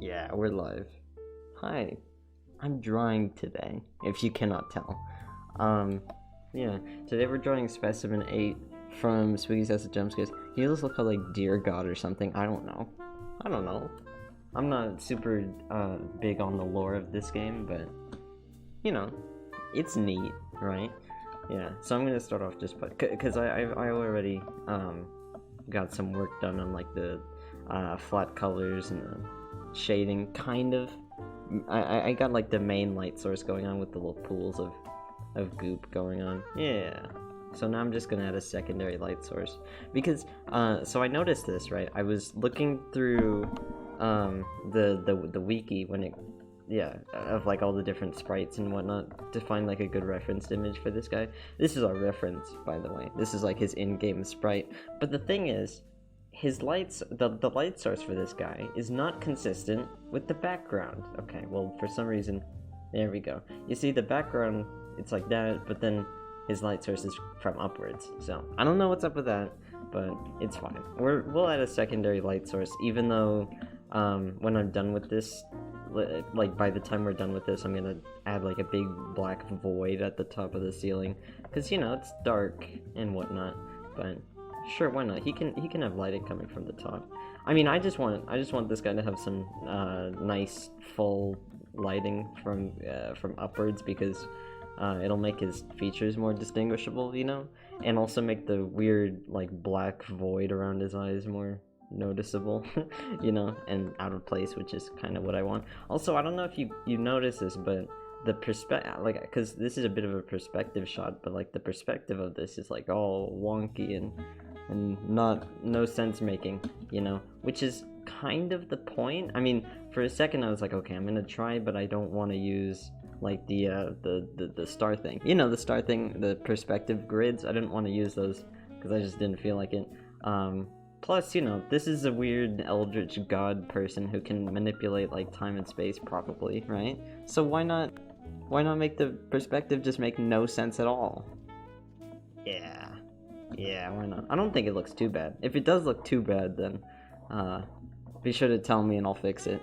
Yeah, we're live. Hi, I'm drawing today, if you cannot tell. Yeah, today we're drawing Specimen 8 from Swiggy's House of Jumpscares. He does look like Dear God or something, I don't know. I'm not super, big on the lore of this game, but, you know, it's neat, right? Yeah, so I'm gonna start off just by, cause I already, got some work done on, like, the, flat colors and the shading, kind of. I got like the main light source going on with the little pools of goop going on. Yeah. So now I'm just gonna add a secondary light source because so I noticed this, right? I was looking through the wiki when it of like all the different sprites and whatnot to find like a good reference image for this guy. This is our reference, by the way. This is like his in-game sprite. But the thing is, his lights, the light source for this guy is not consistent with the background. Okay, well, for some reason, there we go. You see the background, it's like that, but then his light source is from upwards. So I don't know what's up with that, but it's fine. We'll add a secondary light source, even though when I'm done with this, like by the time we're done with this, I'm gonna add like a big black void at the top of the ceiling, because you know it's dark and whatnot, but. Sure, why not? He can have lighting coming from the top. I mean, I just want this guy to have some nice full lighting from upwards, because it'll make his features more distinguishable, you know, and also make the weird like black void around his eyes more noticeable, you know, and out of place, which is kind of what I want. Also, I don't know if you notice this, but the perspective, like, because this is a bit of a perspective shot, but like the perspective of this is like all wonky and no sense making, you know, which is kind of the point. I mean, for a second I was like, okay, I'm gonna try, but I don't want to use like the star thing, you know, the star thing, the perspective grids. I didn't want to use those because I just didn't feel like it. Plus, you know, this is a weird eldritch god person who can manipulate like time and space, probably, right? So why not make the perspective just make no sense at all? Yeah, why not? I don't think it looks too bad. If it does look too bad, then be sure to tell me and I'll fix it.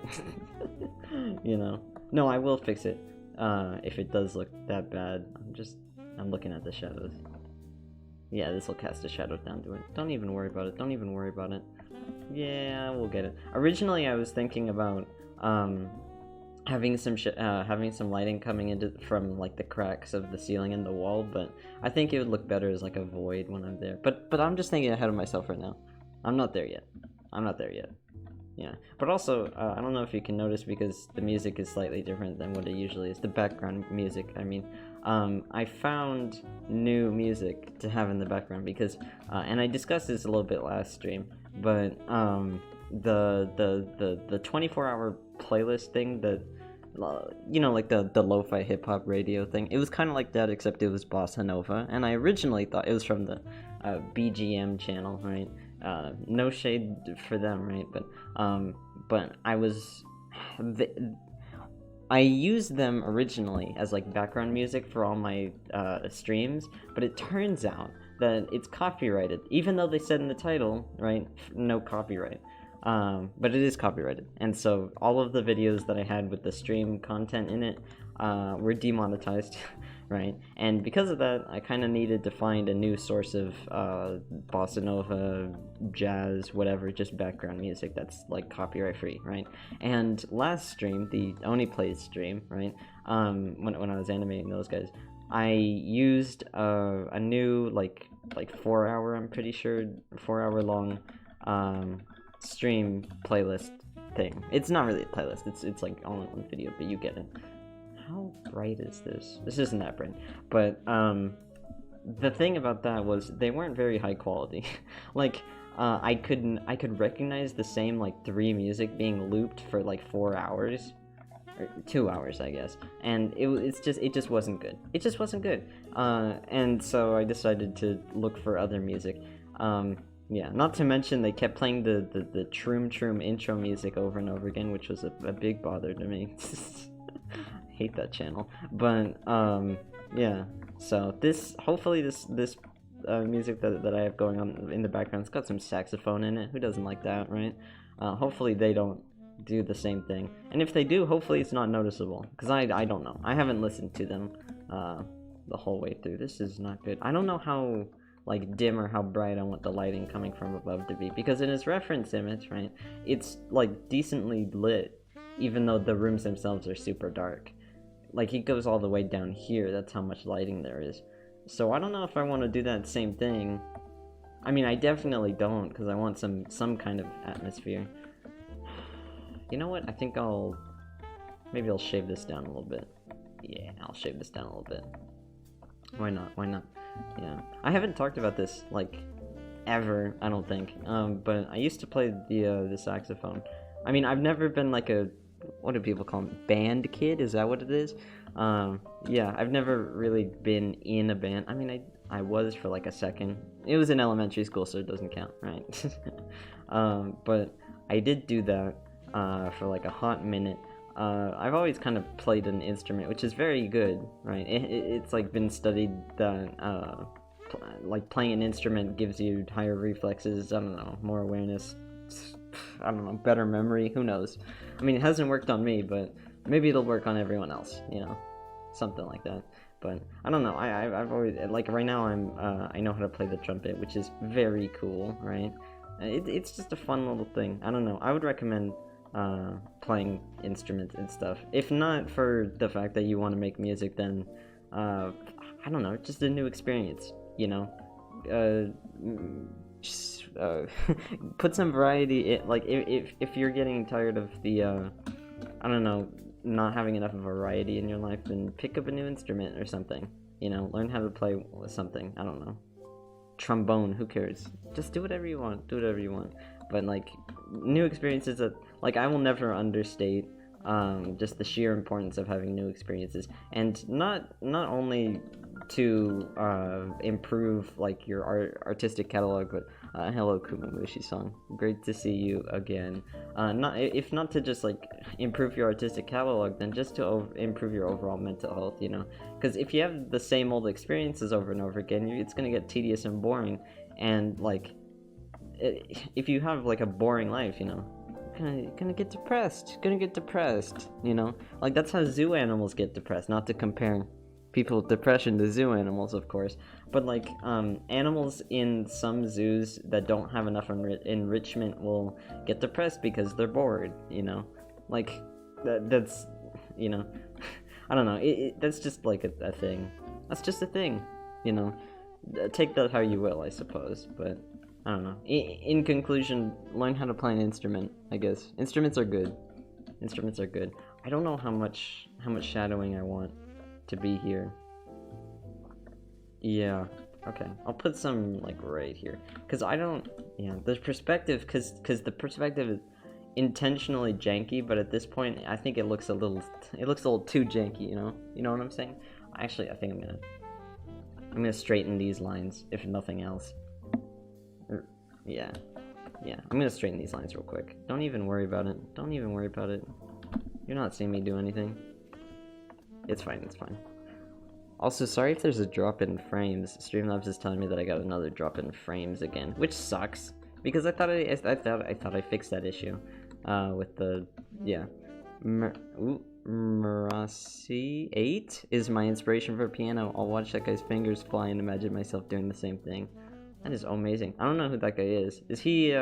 You know, no, I will fix it if it does look that bad. I'm looking at the shadows. Yeah, this will cast a shadow down to it. Don't even worry about it. Yeah, we'll get it. Originally I was thinking about having some lighting coming into from like the cracks of the ceiling and the wall, but I think it would look better as like a void when I'm there. But I'm just thinking ahead of myself right now. I'm not there yet. Yeah, but also I don't know if you can notice, because the music is slightly different than what it usually is. The background music, I mean, I found new music to have in the background because and I discussed this a little bit last stream, but the 24-hour playlist thing that, you know, like the lo-fi hip-hop radio thing, it was kind of like that, except it was bossa nova, and I originally thought it was from the BGM channel, right? No shade for them, right? But I used them originally as like background music for all my streams, but it turns out that it's copyrighted, even though they said in the title, right, no copyright. But it is copyrighted, and so all of the videos that I had with the stream content in it were demonetized, right? And because of that, I kind of needed to find a new source of bossa nova, jazz, whatever, just background music that's like copyright free, right? And last stream, the Oni Plays stream, right, when I was animating those guys, I used a new like 4-hour, I'm pretty sure, 4-hour long stream playlist thing. It's not really a playlist, it's like all in one video, but you get it. How bright is this? This isn't that bright, but the thing about that was they weren't very high quality. Like I could recognize the same like 3 music being looped for like 4 hours or 2 hours, I guess, and it just wasn't good. It just wasn't good, and so I decided to look for other music. Yeah, not to mention they kept playing the Troom intro music over and over again, which was a big bother to me. Hate that channel. But yeah, so hopefully this music that I have going on in the background, it's got some saxophone in it. Who doesn't like that, right? Hopefully they don't do the same thing. And if they do, hopefully it's not noticeable, because I don't know. I haven't listened to them the whole way through. This is not good. I don't know how like dim or how bright I want the lighting coming from above to be, because in his reference image, right, it's like decently lit, even though the rooms themselves are super dark. Like he goes all the way down here, that's how much lighting there is. So I don't know if I want to do that same thing. I mean, I definitely don't, because I want some kind of atmosphere. You know what, I think maybe I'll shave this down a little bit. Yeah, I'll shave this down a little bit. Why not? Yeah, I haven't talked about this like ever, I don't think. But I used to play the saxophone. I mean, I've never been like a, what do people call them, band kid? Is that what it is? Yeah, I've never really been in a band. I mean, I was for like a second. It was in elementary school, so it doesn't count, right? But I did do that for like a hot minute. I've always kind of played an instrument, which is very good, right? It's like been studied that like playing an instrument gives you higher reflexes, I don't know, more awareness, I don't know, better memory, who knows? I mean, it hasn't worked on me, but maybe it'll work on everyone else, you know, something like that. But I don't know, I've always, like right now I know how to play the trumpet, which is very cool, right? It's just a fun little thing. I don't know, I would recommend playing instruments and stuff. If not for the fact that you want to make music, then I don't know, just a new experience, you know. Put some variety in, like if you're getting tired of the I don't know, not having enough of variety in your life, then pick up a new instrument or something, you know. Learn how to play with something, I don't know, trombone, who cares, just do whatever you want, but like new experiences that, like, I will never understate just the sheer importance of having new experiences, and not only to improve like your artistic catalog, but hello Kumamushi song, great to see you again. If not to just like improve your artistic catalog, then just to improve your overall mental health, you know, because if you have the same old experiences over and over again, it's gonna get tedious and boring, and like if you have like a boring life, you know, gonna get depressed, you know, like that's how zoo animals get depressed. Not to compare people with depression to zoo animals, of course, but like animals in some zoos that don't have enough enrichment will get depressed because they're bored, you know, like that's, you know, I don't know, that's just like a thing, that's just a thing, you know, take that how you will, I suppose, but I don't know. In conclusion, learn how to play an instrument, I guess. Instruments are good. I don't know how much shadowing I want to be here. Yeah, okay. I'll put some like right here, cause I don't. Yeah, the perspective, cause the perspective is intentionally janky, but at this point, I think it looks a little too janky. You know what I'm saying? Actually, I think I'm gonna straighten these lines, if nothing else. Yeah, I'm gonna straighten these lines real quick. Don't even worry about it. You're not seeing me do anything. It's fine. Also, sorry if there's a drop in frames. Streamlabs is telling me that I got another drop in frames again, which sucks, because I thought I fixed that issue with the, yeah. Murasi 8 is my inspiration for piano. I'll watch that guy's fingers fly and imagine myself doing the same thing. That is amazing. I don't know who that guy is. Is he,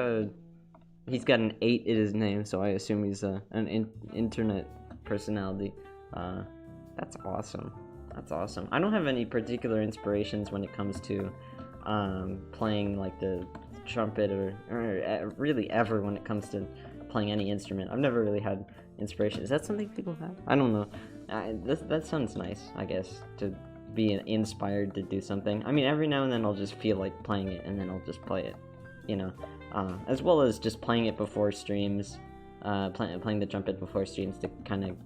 he's got an 8 in his name, so I assume he's an internet personality. That's awesome. I don't have any particular inspirations when it comes to playing like the trumpet or really ever when it comes to playing any instrument. I've never really had inspiration. Is that something people have? I don't know. That sounds nice, I guess, to be inspired to do something. I mean, every now and then I'll just feel like playing it, and then I'll just play it, you know, as well as just playing it before streams, playing the trumpet before streams to kind of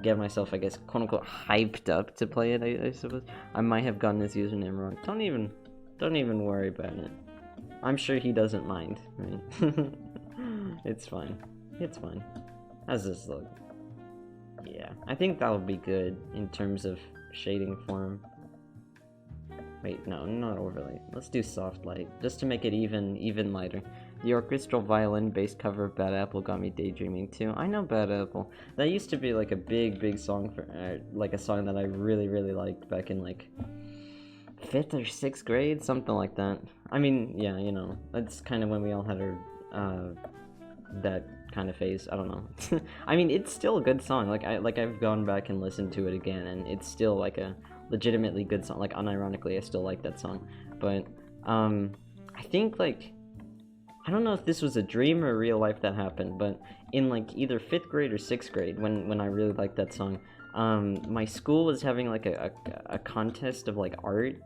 get myself, I guess, quote unquote, hyped up to play it. I suppose I might have gotten his username wrong. Don't even worry about it. I'm sure he doesn't mind, right? It's fine. How's this look? Yeah, I think that'll be good in terms of shading form. Wait, no, not overlay. Let's do soft light, just to make it even lighter. The orchestral violin-based cover of Bad Apple got me daydreaming too. I know Bad Apple. That used to be like a big song for, like a song that I really liked back in like 5th or 6th grade, something like that. I mean, yeah, you know, that's kind of when we all had our, that kind of phase. I don't know. I mean, it's still a good song. I've gone back and listened to it again, and it's still like a legitimately good song. Like, unironically, I still like that song. But, I think, like, I don't know if this was a dream or real life that happened, but in, like, either 5th grade or 6th grade, when I really liked that song, my school was having, like, a contest of, like, art,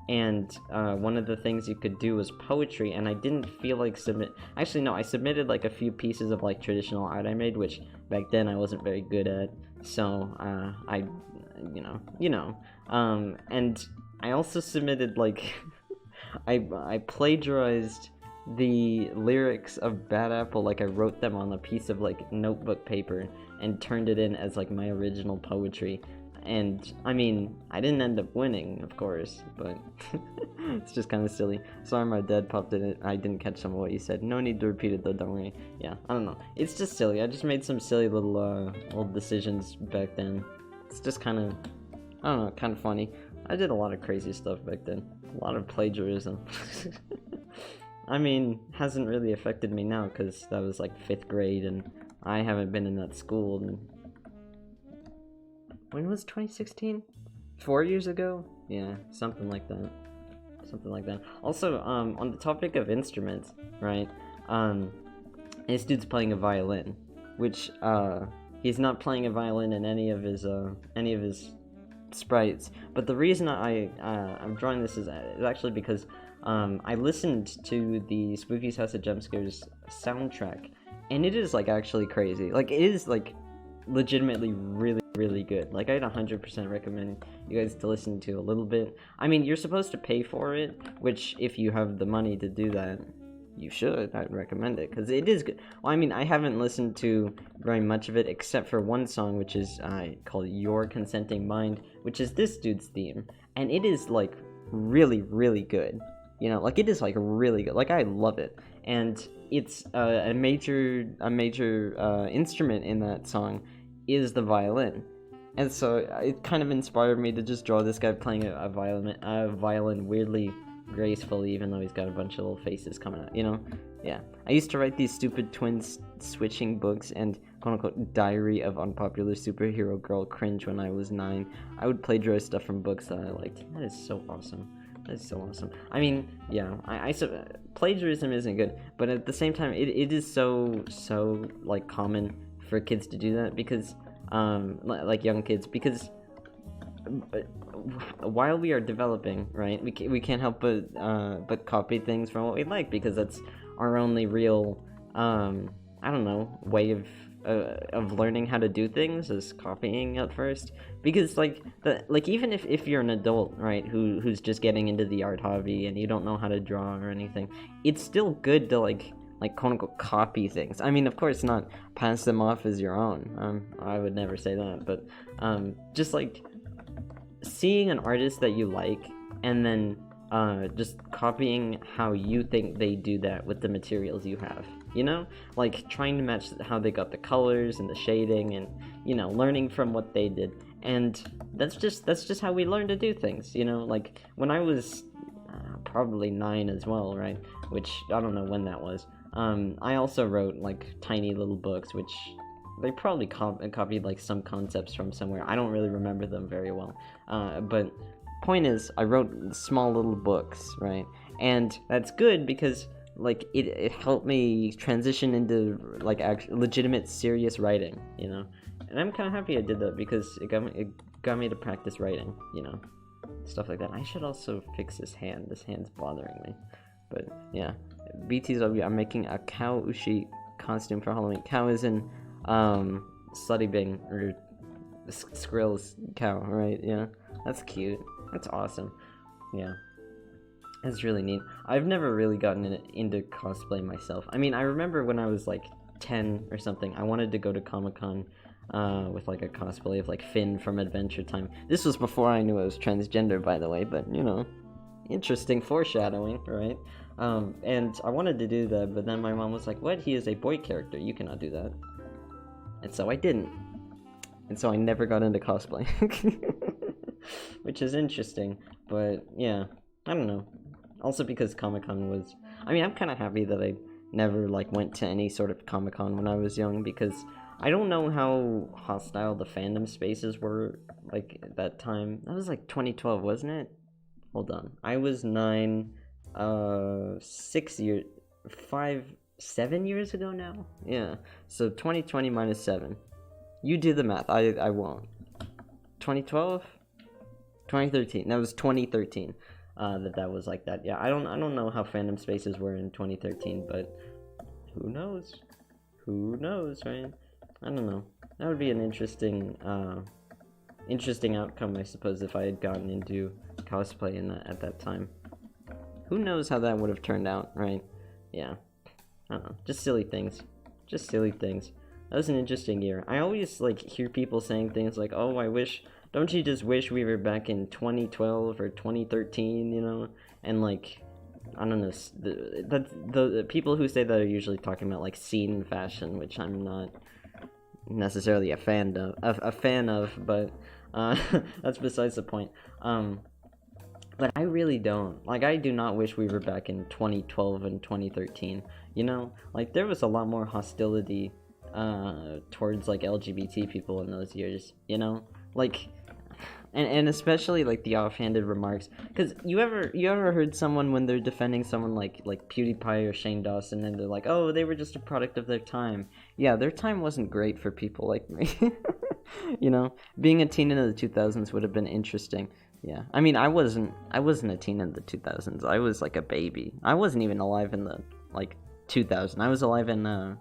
and one of the things you could do was poetry, and I didn't feel like actually no, I submitted like a few pieces of like traditional art I made, which back then I wasn't very good at, so I and I also submitted like I plagiarized the lyrics of Bad Apple. Like, I wrote them on a piece of like notebook paper and turned it in as like my original poetry. And, I mean, I didn't end up winning, of course, but it's just kind of silly. Sorry my dad popped in it. I didn't catch some of what you said. No need to repeat it, though, don't worry. Yeah, I don't know. It's just silly. I just made some silly little decisions back then. It's just kind of, I don't know, kind of funny. I did a lot of crazy stuff back then. A lot of plagiarism. I mean, hasn't really affected me now, because that was, like, 5th grade, and I haven't been in that school, and... When was 2016? 4 years ago? Yeah, something like that. Something like that. Also, on the topic of instruments, right? This dude's playing a violin, which, he's not playing a violin in any of his sprites. But the reason I'm drawing this is actually because, I listened to the Spooky's House of Jumpscares soundtrack, and it is, like, actually crazy. Like, it is, like, legitimately really good. Like, I'd 100% recommend you guys to listen to a little bit. I mean, you're supposed to pay for it, which, if you have the money to do that, you should. I'd recommend it, because it is good. Well, I mean, I haven't listened to very much of it, except for one song, which is called Your Consenting Mind, which is this dude's theme, and it is, like, really good. You know, like, it is, like, really good. Like, I love it. And it's a major instrument in that song is the violin, and so it kind of inspired me to just draw this guy playing a violin weirdly gracefully, even though he's got a bunch of little faces coming out, you know? Yeah. I used to write these stupid twins switching books and quote-unquote diary of unpopular superhero girl cringe when I was 9. I would plagiarize stuff from books that I liked. That is so awesome. That is so awesome. I mean, yeah, plagiarism isn't good, but at the same time, it is so like common for kids to do that, because like young kids, because while we are developing, right, we can't help but copy things from what we like, because that's our only real I don't know, way of learning how to do things, is copying at first. Because like even if you're an adult, right, who's just getting into the art hobby and you don't know how to draw or anything, it's still good to like quote-unquote copy things. I mean, of course not pass them off as your own. I would never say that, but just like seeing an artist that you like and then just copying how you think they do that with the materials you have, you know? Like trying to match how they got the colors and the shading, and, you know, learning from what they did. And that's just how we learn to do things, you know? Like when I was probably 9 as well, right? Which I don't know when that was. I also wrote like tiny little books, which they probably copied like some concepts from somewhere. I don't really remember them very well. But point is, I wrote small little books, right? And that's good because like it helped me transition into like legitimate serious writing, you know. And I'm kind of happy I did that because it got me to practice writing, you know, stuff like that. I should also fix this hand. This hand's bothering me. But yeah, BTW, I'm making a cow ushi costume for Halloween. Cow is in Slutty Bing, or Skrill's cow, right? Yeah, that's cute. That's awesome. Yeah, that's really neat. I've never really gotten into cosplay myself. I mean, I remember when I was like 10 or something, I wanted to go to Comic-Con with like a cosplay of like Finn from Adventure Time. This was before I knew I was transgender, by the way, but you know, interesting foreshadowing, right? And I wanted to do that, but then my mom was like, what? He is a boy character, you cannot do that. And so I didn't. And so I never got into cosplay. Which is interesting, but yeah, I don't know. Also because Comic-Con was... I mean, I'm kind of happy that I never, like, went to any sort of Comic-Con when I was young, because I don't know how hostile the fandom spaces were, like, at that time. That was, like, 2012, wasn't it? Hold on. I was 9, 7 years ago now? Yeah. So 2020 minus 7. You do the math. I won't. 2012? 2013. That was 2013. That was like that. Yeah, I don't know how fandom spaces were in 2013, but who knows? Who knows, right? I don't know. That would be an interesting outcome, I suppose, if I had gotten into cosplay at that time. Who knows how that would have turned out, right? Yeah. I don't know. Just silly things. Just silly things. That was an interesting year. I always, like, hear people saying things like, oh, don't you just wish we were back in 2012 or 2013, you know? And, like, I don't know, the people who say that are usually talking about, like, scene fashion, which I'm not necessarily a fan of, but that's besides the point. But I really don't. Like, I do not wish we were back in 2012 and 2013, you know? Like, there was a lot more hostility towards, like, LGBT people in those years, you know? Like, and especially, like, the offhanded remarks, because you ever heard someone when they're defending someone like PewDiePie or Shane Dawson, and they're like, oh, they were just a product of their time. Yeah, their time wasn't great for people like me. You know, being a teen in the 2000s would have been interesting. Yeah, I mean, I wasn't a teen in the 2000s. I was like a baby. I wasn't even alive in the, like, 2000. I was alive in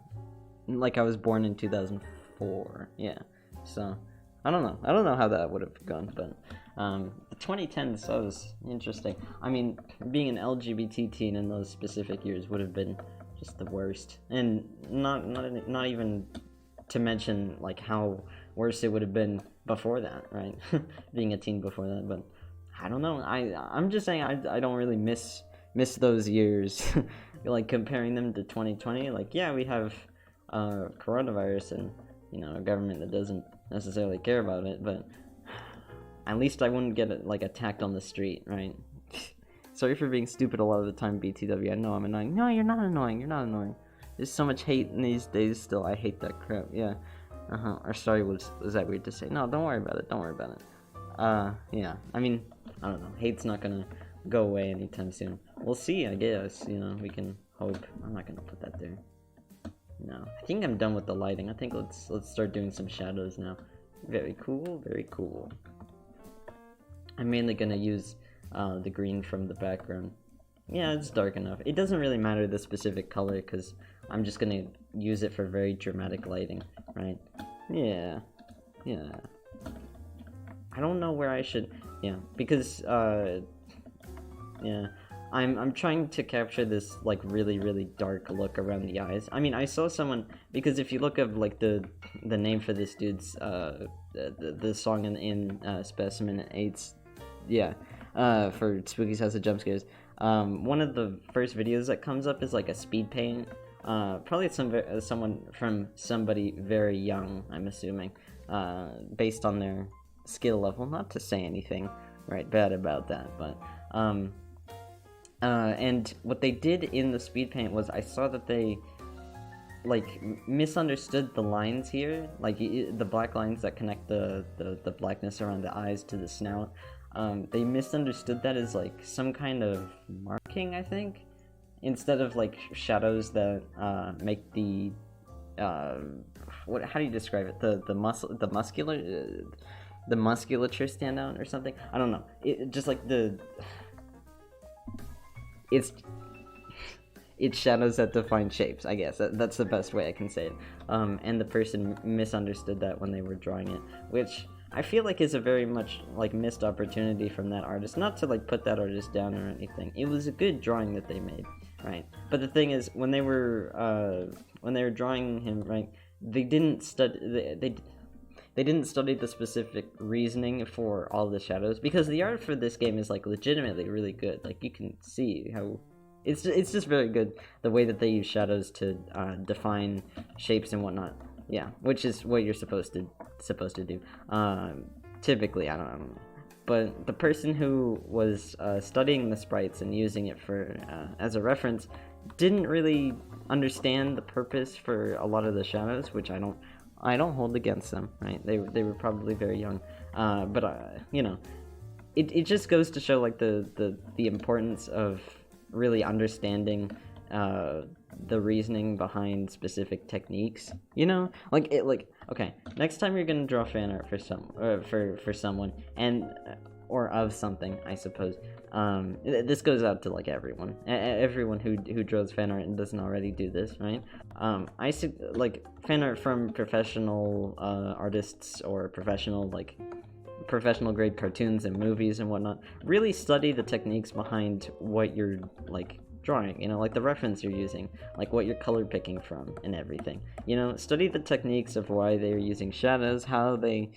like, I was born in 2004. Yeah, so I don't know how that would have gone, but the 2010s, that was interesting. I mean, being an LGBT teen in those specific years would have been just the worst, and not even to mention, like, how worse it would have been before that, right? Being a teen before that. But I don't know. I'm just saying I don't really miss those years. Like, comparing them to 2020, like, yeah, we have coronavirus and, you know, a government that doesn't necessarily care about it, but at least I wouldn't get, like, attacked on the street, right? Sorry for being stupid a lot of the time, BTW. I know I'm annoying. No, you're not annoying. There's so much hate in these days still. I hate that crap. Yeah. Or sorry, was that weird to say? No, don't worry about it. Yeah. I mean, I don't know. Hate's not gonna go away anytime soon. We'll see, I guess. You know, we can hope. I'm not gonna put that there. No. I think I'm done with the lighting. I think let's start doing some shadows now. Very cool, very cool. I'm mainly gonna use the green from the background. Yeah, it's dark enough. It doesn't really matter the specific color, because I'm just gonna use it for very dramatic lighting, right? Yeah. I don't know where I should... Yeah, because, yeah. I'm trying to capture this, like, really, really dark look around the eyes. I mean, I saw someone... Because if you look up, like, the name for this dude's, the song in Specimen 8's... Yeah, for Spooky's House of Jumpscares. One of the first videos that comes up is, like, a speed paint. Probably someone from somebody very young, I'm assuming, based on their skill level. Not to say anything bad about that, but and what they did in the speed paint was, I saw that they, like, misunderstood the lines here, like the black lines that connect the blackness around the eyes to the snout. They misunderstood that as, like, some kind of marking, I think, instead of, like, shadows that make the how do you describe it? The musculature stand out or something. I don't know. It just, like, it's shadows that define shapes, I guess. That's the best way I can say it. And the person misunderstood that when they were drawing it, which I feel like is a very much, like, missed opportunity from that artist. Not to, like, put that artist down or anything. It was a good drawing that they made, right? But the thing is, when they were drawing him, right, they didn't study they didn't study the specific reasoning for all the shadows, because the art for this game is, like, legitimately really good. Like, you can see how it's just very good the way that they use shadows to define shapes and whatnot. Yeah, which is what you're supposed to do. Typically, I don't know. But the person who was studying the sprites and using it for as a reference didn't really understand the purpose for a lot of the shadows, which I don't hold against them, right? They were probably very young, but you know, it just goes to show like the importance of really understanding the reasoning behind specific techniques. You know, like okay, next time you're gonna draw fan art for someone and or of something, I suppose. This goes out to like everyone who draws fan art and doesn't already do this, right? Like fan art from professional artists or professional grade cartoons and movies and whatnot. Really study the techniques behind what you're like drawing, you know, like the reference you're using, like what you're color picking from and everything. You know, study the techniques of why they're using shadows, how they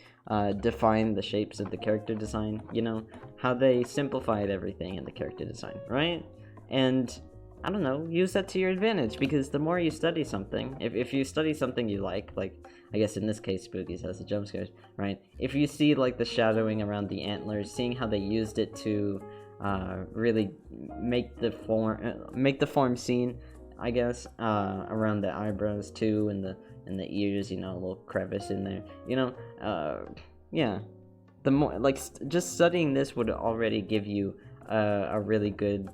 define the shapes of the character design, you know, how they simplified everything in the character design, right? And I don't know, use that to your advantage, because the more you study something, if you study something you like I guess in this case Spookies has the jump scares, right? If you see like the shadowing around the antlers, seeing how they used it to really make the form seen, I guess, around the eyebrows too, and the ears, you know, a little crevice in there, you know, yeah. The more like just studying this would already give you a really good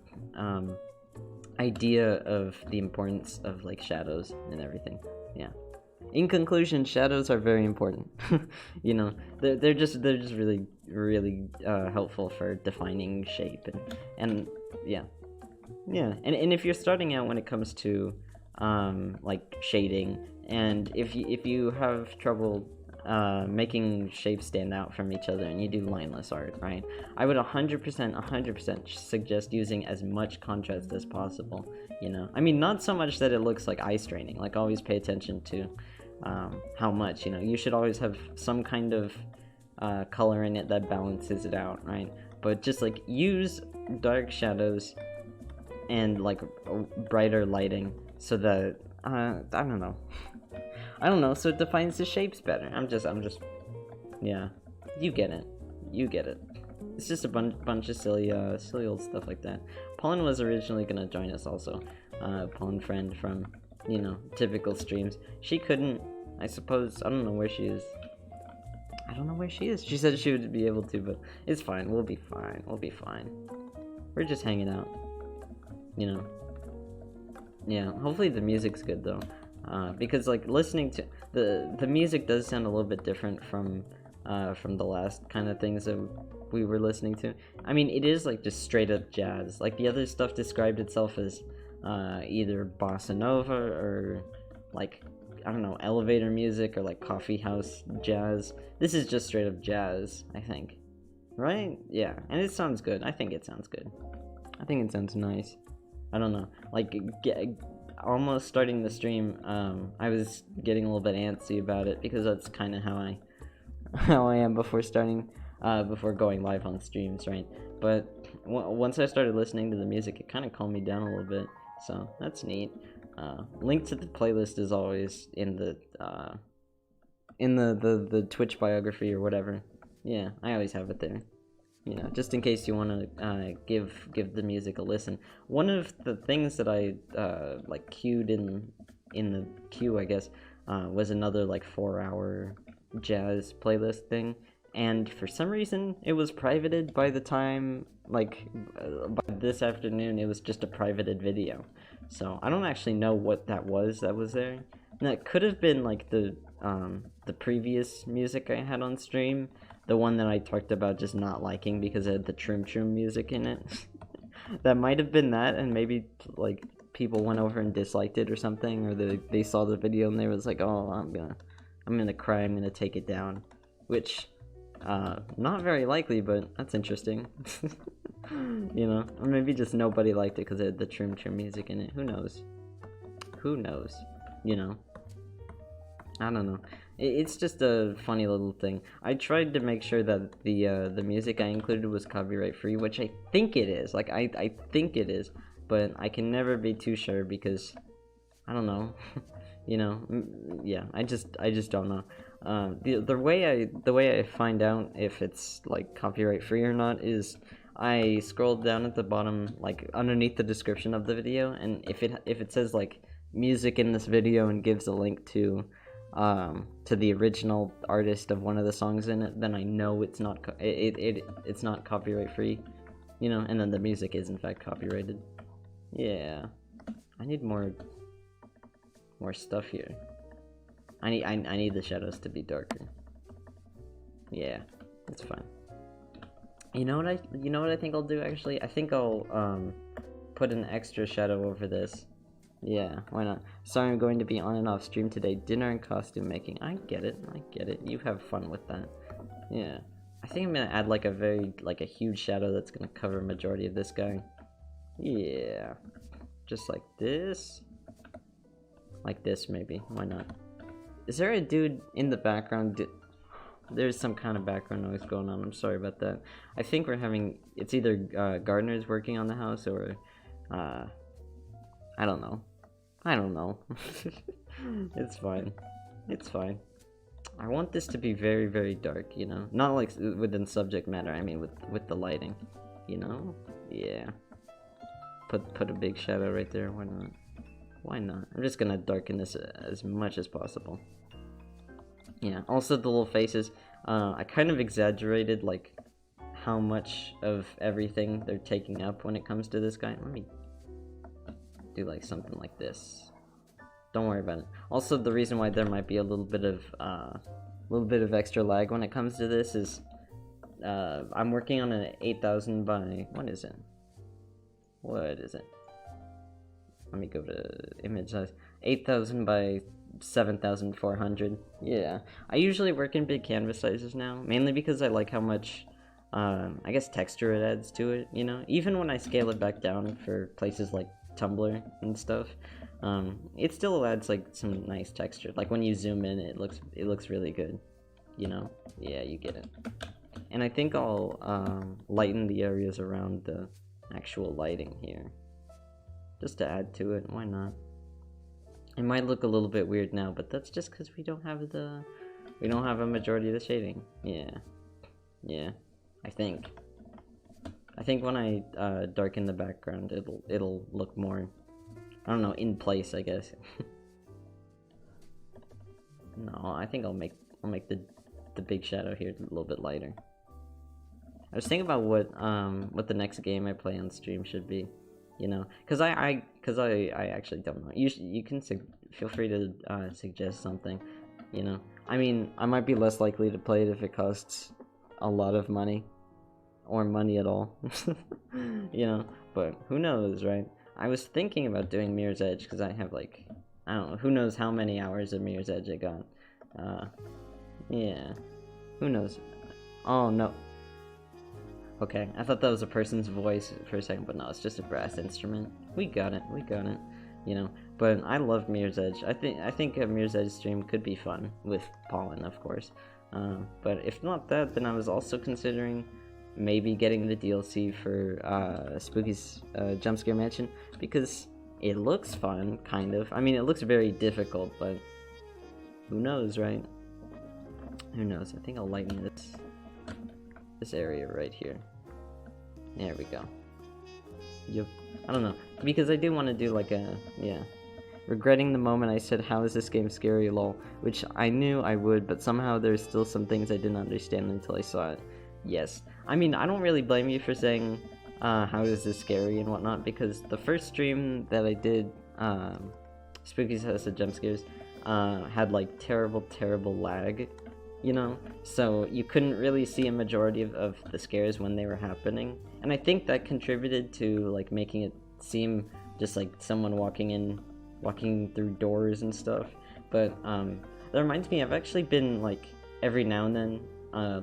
idea of the importance of like shadows and everything. Yeah. In conclusion, shadows are very important. You know, they're just really helpful for defining shape and yeah. And if you're starting out when it comes to like shading, and if you have trouble making shapes stand out from each other and you do lineless art, right? I would 100% suggest using as much contrast as possible, you know? I mean, not so much that it looks like eye straining, like always pay attention to how much, you know, you should always have some kind of color in it that balances it out, right? But just like use dark shadows and like brighter lighting so that I don't know, so it defines the shapes better. I'm just yeah, you get it. It's just a bunch of silly old stuff like that. Paulin was originally gonna join us also, Paulin friend from, you know, typical streams. She couldn't, I suppose. I don't know where she is. She said she would be able to, but it's fine. We'll be fine. We're just hanging out, you know. Yeah, hopefully the music's good though, because like listening to the music does sound a little bit different from the last kind of things that we were listening to. I mean, it is like just straight up jazz. Like the other stuff described itself as either bossa nova or like, I don't know, elevator music or like coffee house jazz. This is just straight up jazz, I think. Right? Yeah, and it sounds good. I think it sounds good. I think it sounds nice. I don't know. Like, almost starting the stream, I was getting a little bit antsy about it because that's kind of how I am before going live on streams, right? But once I started listening to the music, it kind of calmed me down a little bit. So that's neat. Link to the playlist is always in the Twitch biography or whatever. Yeah, I always have it there. You know, just in case you want to give the music a listen. One of the things that I like queued in the queue, I guess, was another like 4-hour jazz playlist thing, and for some reason it was privated by the time by this afternoon. It was just a privated video, so I don't actually know what that was there. And that could have been like the previous music I had on stream, the one that I talked about just not liking because it had the Troom Troom music in it. That might have been that, and maybe like people went over and disliked it or something, or they saw the video and they was like, oh, I'm gonna cry, I'm gonna take it down, which not very likely, but that's interesting. You know, or maybe just nobody liked it because it had the Troom Troom music in it. Who knows, you know. I don't know. It's just a funny little thing. I tried to make sure that the music I included was copyright free, which I think it is. Like I think it is, but I can never be too sure because I don't know. You know, yeah, I just don't know. The way I find out if it's like copyright free or not is I scroll down at the bottom, like underneath the description of the video, and if it says like music in this video and gives a link to the original artist of one of the songs in it, then I know it's not it's not copyright free, you know, and then the music is in fact copyrighted. Yeah, I need more stuff here. I need the shadows to be darker. Yeah, that's fine. You know what I think I'll do actually? I think I'll put an extra shadow over this. Yeah, why not? Sorry, I'm going to be on and off stream today. Dinner and costume making. I get it. You have fun with that. Yeah. I think I'm gonna add like a huge shadow that's gonna cover a majority of this guy. Yeah. Just like this. Like this, maybe. Why not? Is there a dude in the background? There's some kind of background noise going on. I'm sorry about that. I think we're having... It's either gardeners working on the house or... I don't know. It's fine. It's fine. I want this to be very, very dark, you know? Not like within subject matter, I mean with the lighting. You know? Yeah. Put a big shadow right there. Why not? Why not? I'm just gonna darken this as much as possible. Yeah, also the little faces. I kind of exaggerated, like, how much of everything they're taking up when it comes to this guy. Let me do, like, something like this. Don't worry about it. Also, the reason why there might be a little bit of extra lag when it comes to this is, I'm working on an 8,000 by... What is it? Let me go to image size. 8,000 by 7,400. Yeah. I usually work in big canvas sizes now, mainly because I like how much, I guess, texture it adds to it, you know? Even when I scale it back down for places like Tumblr and stuff, it still adds, like, some nice texture. Like, when you zoom in, it looks really good, you know? Yeah, you get it. And I think I'll, lighten the areas around the actual lighting here. Just to add to it, why not? It might look a little bit weird now, but that's just because we don't have a majority of the shading. Yeah. I think when I darken the background, it'll look more, I don't know, in place, I guess. No, I think I'll make the big shadow here a little bit lighter. I was thinking about what the next game I play on stream should be. You know, because I actually don't know. You can feel free to suggest something. You know, I mean, I might be less likely to play it if it costs a lot of money, or money at all. You know, but who knows, right? I was thinking about doing Mirror's Edge because I have, like, I don't know, who knows how many hours of Mirror's Edge I got. Yeah, who knows? Oh no. Okay, I thought that was a person's voice for a second, but no, it's just a brass instrument. We got it, you know. But I love Mirror's Edge. I think a Mirror's Edge stream could be fun, with Pollen, of course. But if not that, then I was also considering maybe getting the DLC for Spooky's Jumpscare Mansion, because it looks fun, kind of. I mean, it looks very difficult, but who knows, right? Who knows? I think I'll lighten this area right here. There we go. Yep. I don't know, because I do want to do like a, yeah. Regretting the moment I said, how is this game scary, lol, which I knew I would, but somehow there's still some things I didn't understand until I saw it. Yes. I mean, I don't really blame you for saying, how is this scary and whatnot, because the first stream that I did, Spooky's House of Jumpscares, had like terrible lag, you know, so you couldn't really see a majority of the scares when they were happening, and I think that contributed to like making it seem just like someone walking through doors and stuff. But that reminds me, I've actually been like every now and then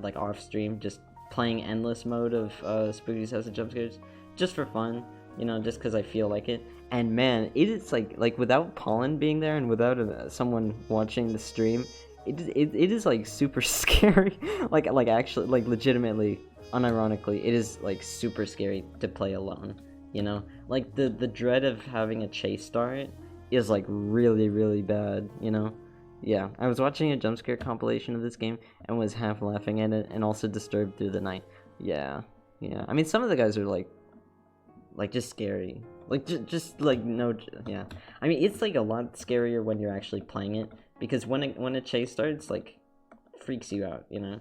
like off stream just playing endless mode of Spooky's House of Jumpscares just for fun, you know, just because I feel like it. And man, it is like without Pollen being there and without someone watching the stream, it is like super scary. like actually, like legitimately, unironically, it is like super scary to play alone, you know. like the dread of having a chase start is like really bad, you know? Yeah, I was watching a jump scare compilation of this game and was half laughing at it and also disturbed through the night. Yeah. I mean, some of the guys are like just scary. Like just like no, yeah. I mean, it's like a lot scarier when you're actually playing it, because when a chase starts, like, freaks you out, you know?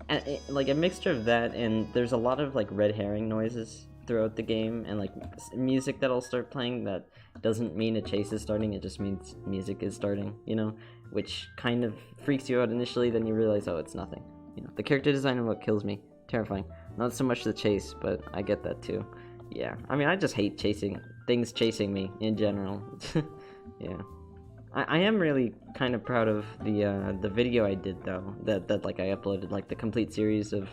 And like a mixture of that, and there's a lot of like red herring noises throughout the game, and like music that'll start playing that doesn't mean a chase is starting, it just means music is starting, you know, which kind of freaks you out initially, then you realize, oh, it's nothing, you know. The character design is what kills me. Terrifying. Not so much the chase, but I get that too. Yeah, I mean, I just hate things chasing me in general. Yeah, I am really kind of proud of the video I did, though, that like I uploaded, like the complete series of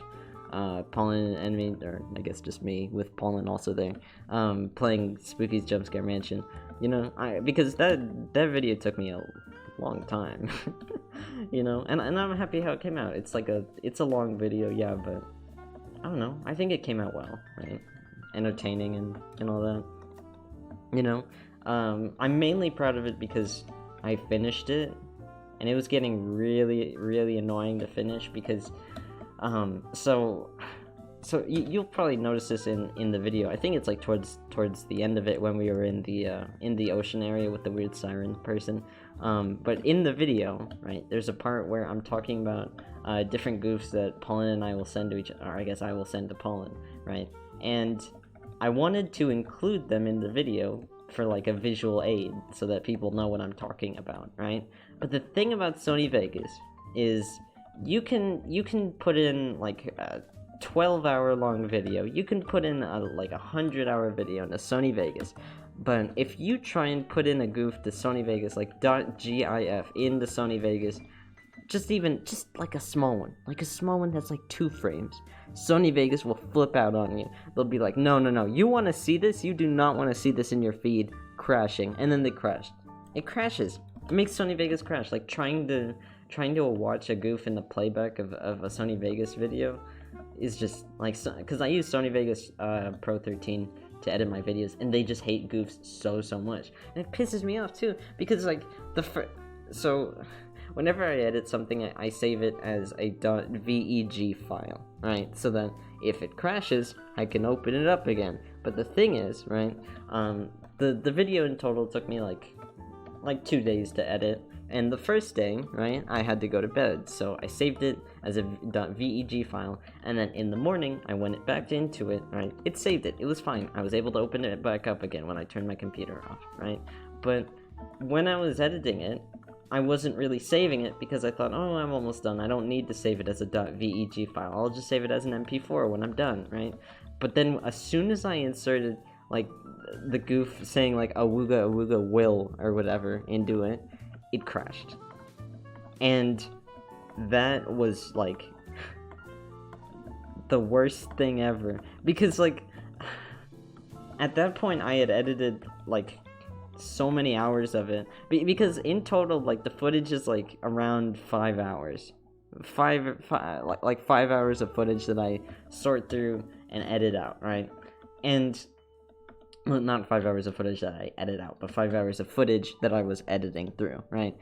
Pollen and me, or I guess just me with Pollen also there, playing Spooky's Jumpscare Mansion. You know, because that video took me a long time. You know, and I'm happy how it came out. It's like it's a long video, yeah, but I don't know, I think it came out well, right? Entertaining and all that, you know. I'm mainly proud of it because I finished it, and it was getting really annoying to finish, because so you'll probably notice this in the video. I think it's like towards the end of it, when we were in the ocean area with the weird siren person. But in the video, right, there's a part where I'm talking about different goofs that Pollen and I will send to each other, or I guess I will send to Pollen, right? And I wanted to include them in the video for like a visual aid, so that people know what I'm talking about, right? But the thing about Sony Vegas is you can put in like a 12-hour long video, you can put in like 100-hour video into Sony Vegas, but if you try and put in a goof to Sony Vegas, like .gif into Sony Vegas, just like a small one that's like 2 frames, Sony Vegas will flip out on you. They'll be like, no, you want to see this? You do not want to see this in your feed crashing. And then they crashed. It crashes. It makes Sony Vegas crash. Like trying to watch a goof in the playback of a Sony Vegas video is just like, because I use Sony Vegas Pro 13 to edit my videos, and they just hate goofs so much, and it pisses me off too, because like so whenever I edit something, I save it as a .veg file, right? So that if it crashes, I can open it up again. But the thing is, right, the video in total took me like 2 days to edit, and the first day, right, I had to go to bed, so I saved it as a .veg file, and then in the morning, I went back into it, right, it saved it, it was fine, I was able to open it back up again when I turned my computer off, right? But when I was editing it, I wasn't really saving it, because I thought, oh, I'm almost done, I don't need to save it as a .veg file, I'll just save it as an MP4 when I'm done, right? But then as soon as I inserted, like, the goof saying, like, awooga will, or whatever, into it, it crashed. And that was, like, the worst thing ever. Because, like, at that point, I had edited, like, so many hours of it. Because in total, like, the footage is, like, around 5 hours. 5 hours of footage that I sort through and edit out, right? And... well, not 5 hours of footage that I edit out, but 5 hours of footage that I was editing through, right?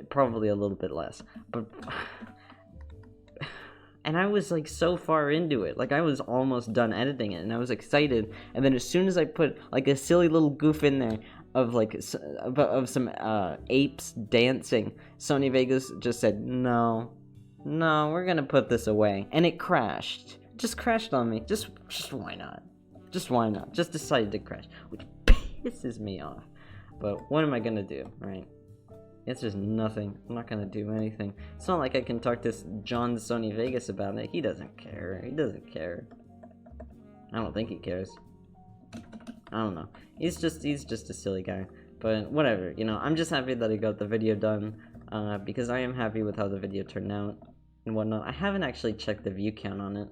Probably a little bit less, but... and I was, like, so far into it, like, I was almost done editing it, and I was excited, and then as soon as I put, like, a silly little goof in there of, like, of some, apes dancing, Sony Vegas just said, no, we're gonna put this away, and it crashed. Just crashed on me. Just why not? Just why not? Just decided to crash, which pisses me off. But what am I gonna do, right? It's just nothing. I'm not gonna do anything. It's not like I can talk to John Sony Vegas about it. He doesn't care. He doesn't care. I don't think he cares. I don't know. He's just a silly guy. But whatever, you know, I'm just happy that I got the video done, because I am happy with how the video turned out and whatnot. I haven't actually checked the view count on it.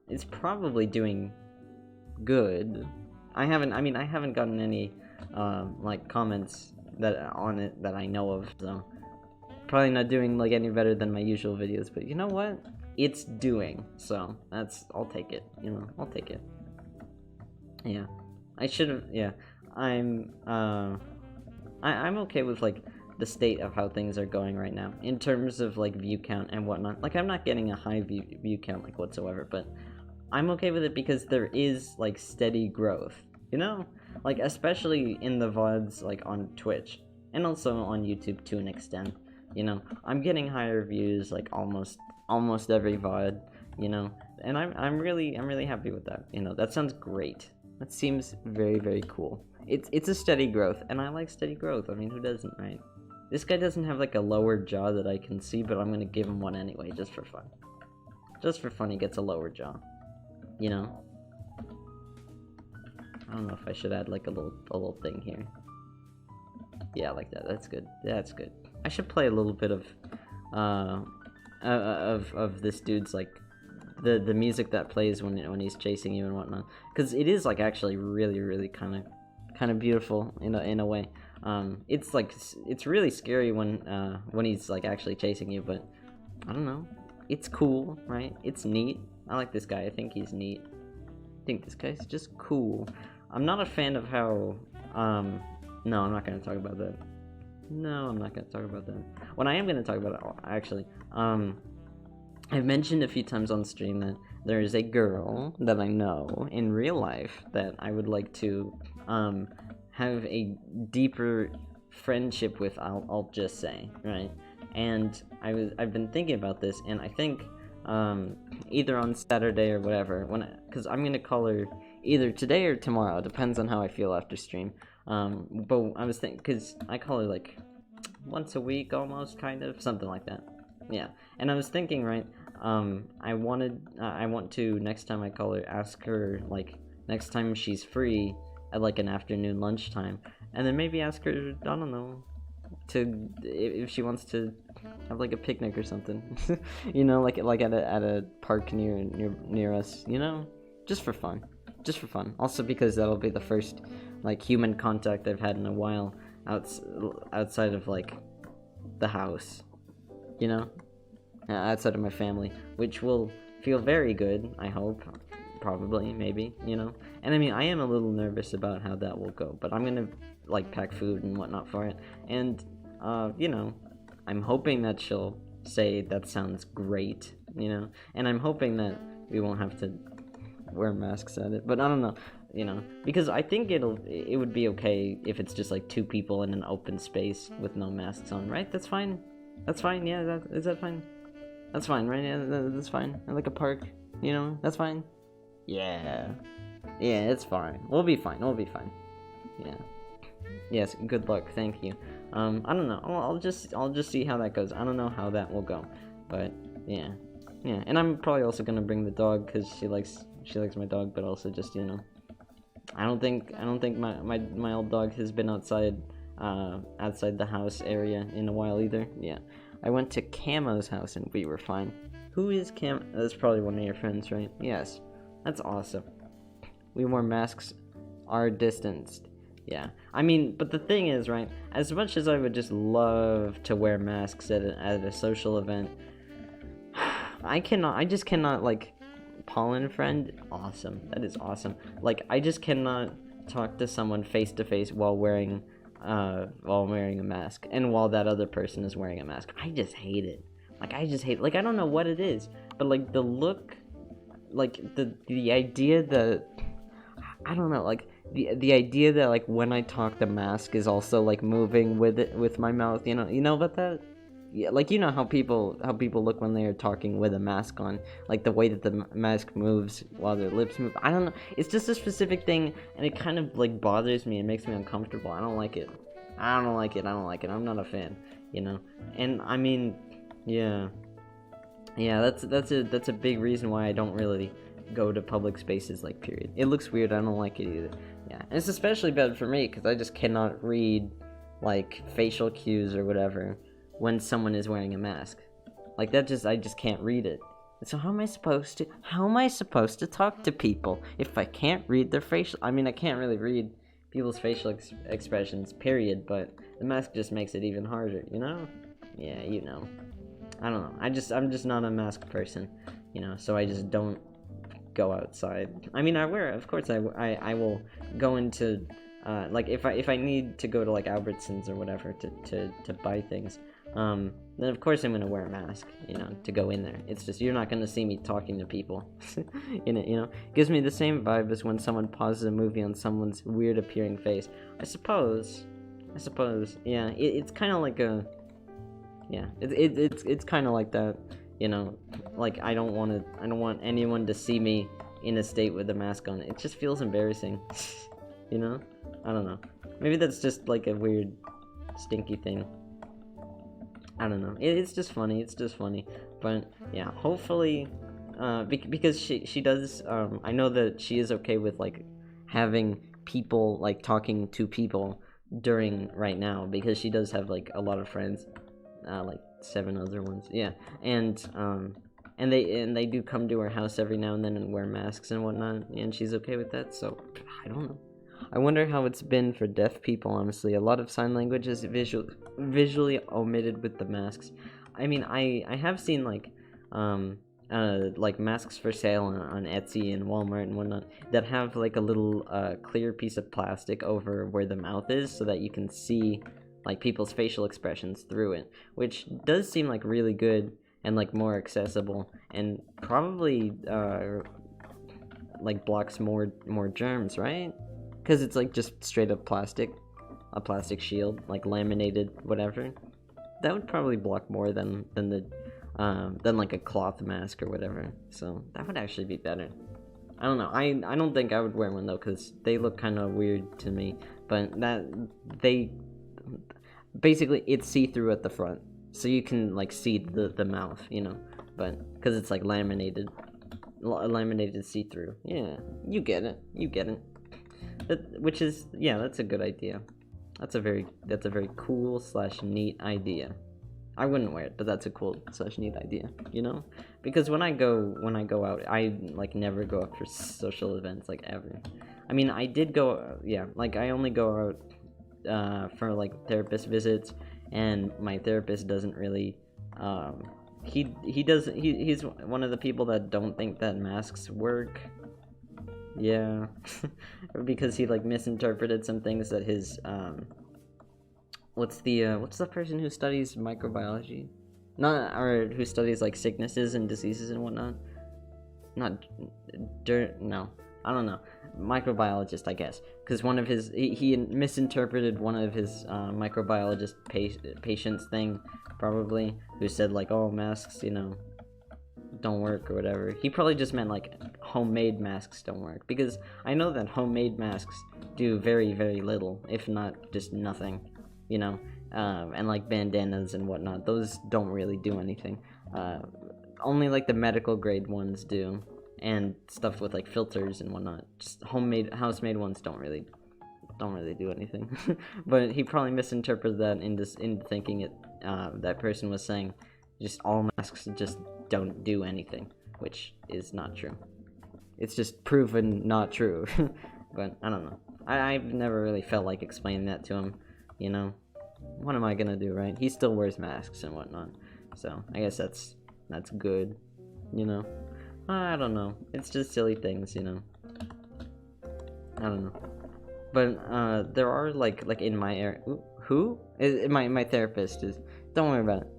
It's probably doing good. I haven't gotten any like comments on it that I know of, so probably not doing like any better than my usual videos, but you know what, it's doing, so I'll take it, you know, I'll take it. Yeah, I should have, yeah. I'm, I'm okay with, like, the state of how things are going right now, in terms of, like, view count and whatnot. Like, I'm not getting a high view count, like, whatsoever, but I'm okay with it because there is, like, steady growth, you know? Like, especially in the VODs, like, on Twitch, and also on YouTube to an extent, you know? I'm getting higher views, like, almost every VOD, you know? And I'm really happy with that, you know? That sounds great. That seems very, very cool. It's a steady growth, and I like steady growth. I mean, who doesn't, right? This guy doesn't have, like, a lower jaw that I can see, but I'm gonna give him one anyway, just for fun. Just for fun, he gets a lower jaw. You know? I don't know if I should add, like, a little thing here. Yeah, like that. That's good. That's good. I should play a little bit of this dude's, like, the music that plays when he's chasing you and whatnot, because it is, like, actually really kind of beautiful in a way. It's like, it's really scary when he's, like, actually chasing you, but I don't know, it's cool, right? It's neat. I like this guy. I think he's neat. I think this guy's just cool. I'm not a fan of how no, I'm not gonna talk about that. No, I'm not gonna talk about that. What I am gonna talk about, actually, I've mentioned a few times on stream that there is a girl that I know in real life that I would like to have a deeper friendship with. I'll just say, right? And I've been thinking about this, and I think either on Saturday or whatever, because I'm gonna call her either today or tomorrow. Depends on how I feel after stream. But I was thinking, because I call her like once a week, almost, kind of, something like that. Yeah, and I was thinking, right, I want to, next time I call her, ask her, like, next time she's free at, like, an afternoon lunchtime, and then maybe ask her, I don't know, to, if she wants to have, like, a picnic or something, you know, like at a park near us, you know, just for fun, also because that'll be the first, like, human contact I've had in a while, outside of, like, the house, you know, outside of my family, which will feel very good, I hope, probably, maybe, you know, and I mean, I am a little nervous about how that will go, but I'm gonna, like, pack food and whatnot for it, and, you know, I'm hoping that she'll say that sounds great, you know, and I'm hoping that we won't have to wear masks at it, but I don't know, you know, because I think it would be okay if it's just, like, two people in an open space with no masks on, right? That's fine, yeah, is that fine? That's fine, right? Yeah, that's fine. Like a park, you know? That's fine. Yeah, it's fine. We'll be fine. Yeah. Yes. Good luck. Thank you. I don't know. I'll just see how that goes. I don't know how that will go, but yeah. And I'm probably also gonna bring the dog because she likes my dog, but also just, you know, I don't think my old dog has been outside the house area in a while either. Yeah. I went to Camo's house and we were fine. Who is Cam? That's probably one of your friends, right? Yes. That's awesome. We wore masks, are distanced. Yeah. I mean, but the thing is, right, as much as I would just love to wear masks at a social event, I just cannot, like, pollen friend, awesome. That is awesome. Like, I just cannot talk to someone face to face while wearing a mask, and while that other person is wearing a mask. I just hate it. Like, I don't know what it is, but, like, the look, like, the idea that, I don't know, like, the idea that, like, when I talk, the mask is also, like, moving with my mouth, you know about that? Yeah, like, you know how people look when they are talking with a mask on, like, the way that the mask moves while their lips move. I don't know, it's just a specific thing, and it kind of, like, bothers me and makes me uncomfortable. I don't like it. I'm not a fan, you know. And I mean, yeah, that's a big reason why I don't really go to public spaces, like, period. It looks weird. I don't like it either. Yeah, and it's especially bad for me because I just cannot read, like, facial cues or whatever when someone is wearing a mask. Like, I just can't read it. So how am I supposed to talk to people if I can't read their facial? I mean, I can't really read people's facial expressions, period, but the mask just makes it even harder, you know? Yeah, you know. I don't know. I'm just not a mask person, you know, so I just don't go outside. I mean, of course I will go into like if I need to go to like Albertsons or whatever to buy things, then of course I'm gonna wear a mask, to go in there. It's just you're not gonna see me talking to people in it, Gives me the same vibe as when someone pauses a movie on someone's weird appearing face. I suppose, yeah. It's kind of like it's kind of like that, Like I don't want anyone to see me in a state with a mask on. It just feels embarrassing, I don't know. Maybe that's just like a weird, stinky thing. I don't know. It's just funny. But yeah, hopefully, because she does. I know that she is okay with like having people like talking to people during right now, because she does have like a lot of friends, like 7 other ones. Yeah, and they do come to her house every now and then and wear masks and whatnot, and she's okay with that. So I don't know. I wonder how it's been for deaf people, honestly. A lot of sign language is visually omitted with the masks. I mean, I have seen like masks for sale on Etsy and Walmart and whatnot that have like a little clear piece of plastic over where the mouth is, so that you can see like people's facial expressions through it, which does seem like really good and like more accessible, and probably like blocks more germs, right? Because it's like just straight up plastic, a plastic shield, like laminated, whatever. That would probably block more than like a cloth mask or whatever. So that would actually be better. I don't know. I don't think I would wear one though, because they look kind of weird to me. But basically it's see-through at the front, so you can like see the mouth, But because it's like laminated see-through. Yeah, you get it. Which is, yeah, that's a good idea. That's a very cool / neat idea. I wouldn't wear it, but that's a cool / neat idea, Because when I go out, I like never go out for social events, like ever. I mean, I did go, like I only go out for like therapist visits, and my therapist doesn't really he's one of the people that don't think that masks work. Yeah, because he like misinterpreted some things that his what's the person who studies microbiology, or who studies like sicknesses and diseases and whatnot? No, I don't know, microbiologist, I guess, because one of his he misinterpreted one of his microbiologist patients thing, probably, who said like, oh, masks, don't work or whatever. He probably just meant like homemade masks don't work, because I know that homemade masks do very, very little, if not just nothing, and like bandanas and whatnot, those don't really do anything. Only like the medical grade ones do, and stuff with like filters and whatnot. Just house-made ones don't really do anything. But he probably misinterpreted that in thinking it that person was saying just all masks just don't do anything, which is not true. It's just proven not true. But I don't know. I've never really felt like explaining that to him, What am I gonna do, right? He still wears masks and whatnot, so I guess that's good, I don't know. It's just silly things, I don't know. But there are like in my area. Who? My therapist is. Don't worry about it.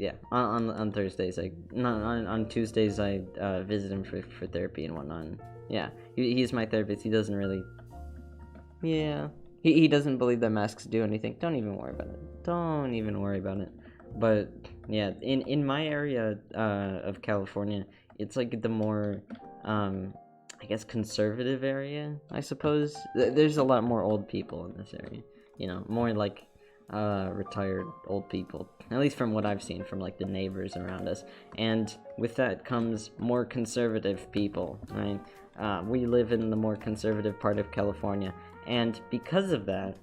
Yeah, on Thursdays, on Tuesdays I visit him for therapy and whatnot. Yeah, he's my therapist. He doesn't really, he doesn't believe that masks do anything. Don't even worry about it. But yeah, in my area of California, it's like the more I guess conservative area, I suppose. There's a lot more old people in this area, more like retired old people, at least from what I've seen from like the neighbors around us. And with that comes more conservative people, right? We live in the more conservative part of California, and because of that,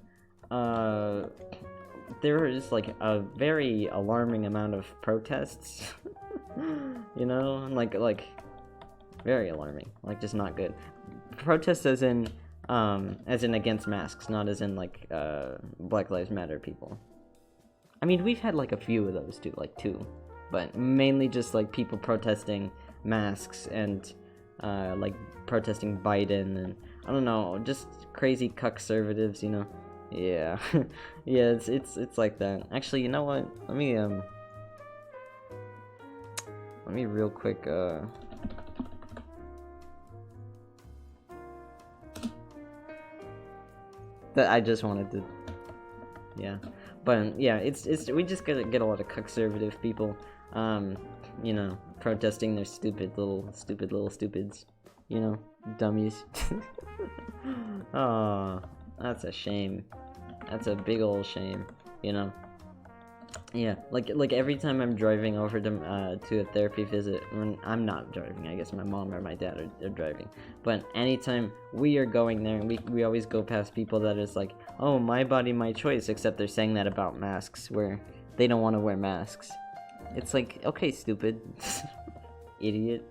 there is like a very alarming amount of protests. like very alarming, like just not good protests, as in against masks, not as in like Black Lives Matter people. I mean, we've had like a few of those too, like 2, but mainly just like people protesting masks and like protesting Biden, and I don't know, just crazy cuck-servatives, you know. Yeah. Yeah, it's like that. Actually, you know what? Let me real quick that I just wanted to, yeah. But yeah, it's we just get a lot of conservative people, you know, protesting their stupid little stupids, you know, dummies. Oh, that's a shame. That's a big old shame, you know. Yeah, like every time I'm driving over to a therapy visit, when I'm not driving, I guess my mom or my dad are driving, but anytime we are going there, we always go past people that is like, oh, my body, my choice, except they're saying that about masks, where they don't want to wear masks. It's like, okay, stupid. Idiot.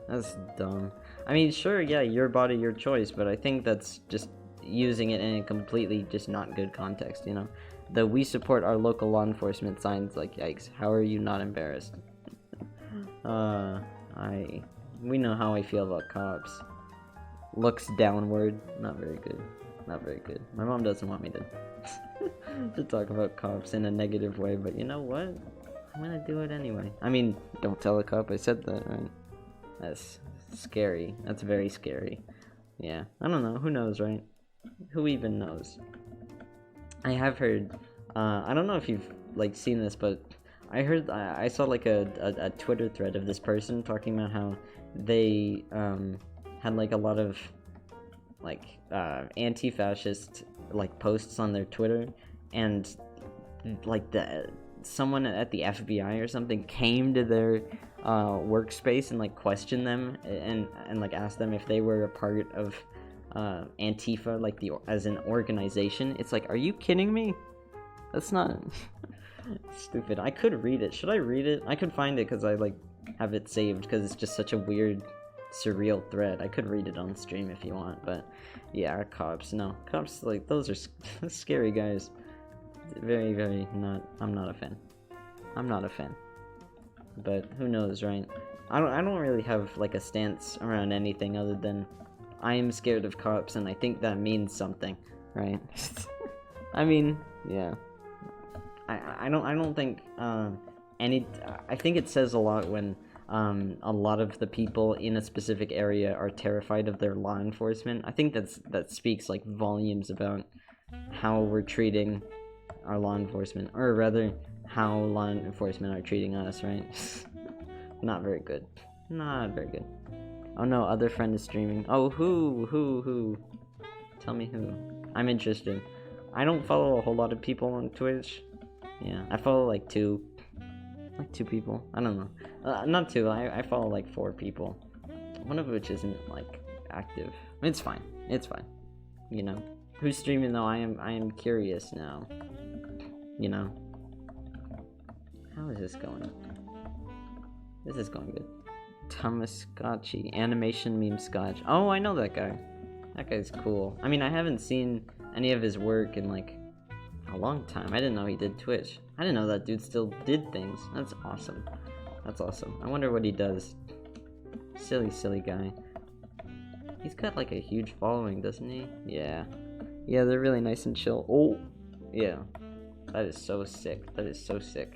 That's dumb. I mean, sure, yeah, your body, your choice, but I think that's just using it in a completely just not good context, you know? The "we support our local law enforcement" signs, like, yikes, how are you not embarrassed? We know how I feel about cops. Looks downward, not very good. Not very good. My mom doesn't want me to talk about cops in a negative way, but you know what? I'm gonna do it anyway. I mean, don't tell a cop I said that, right? That's scary. That's very scary. Yeah, I don't know. Who knows, right? Who even knows? I have heard, I don't know if you've, like, seen this, but I heard, I saw, like, a Twitter thread of this person talking about how they, had, like, a lot of, like, anti-fascist, like, posts on their Twitter, and, like, someone at the FBI or something came to their, workspace and, like, questioned them, and, like, asked them if they were a part of, Antifa, like, as an organization. It's like, are you kidding me? That's not stupid. I could read it. Should I read it? I could find it because I, like, have it saved because it's just such a weird, surreal thread. I could read it on stream if you want, but yeah, cops, no. Cops, like, those are scary guys. Very, very not. I'm not a fan. I'm not a fan. But who knows, right? I don't really have, like, a stance around anything other than I am scared of cops, and I think that means something, right? I mean, yeah. I don't think I think it says a lot when a lot of the people in a specific area are terrified of their law enforcement. I think that speaks, like, volumes about how we're treating our law enforcement, or rather how law enforcement are treating us, right? Not very good. Not very good. Oh no, other friend is streaming. Oh, who? Tell me who. I'm interested. I don't follow a whole lot of people on Twitch. Yeah, I follow like two people. I don't know. Not two, I follow like 4 people. One of which isn't, like, active. It's fine. It's fine. You know. Who's streaming though? I am curious now. You know. How is this going? This is going good. Tamagotchi, animation meme scotch. Oh, I know that guy. That guy's cool. I mean, I haven't seen any of his work in, like, a long time. I didn't know he did Twitch. I didn't know that dude still did things. That's awesome. That's awesome. I wonder what he does. Silly guy. He's got, like, a huge following, doesn't he? Yeah. Yeah, they're really nice and chill. Oh! Yeah. That is so sick. That is so sick.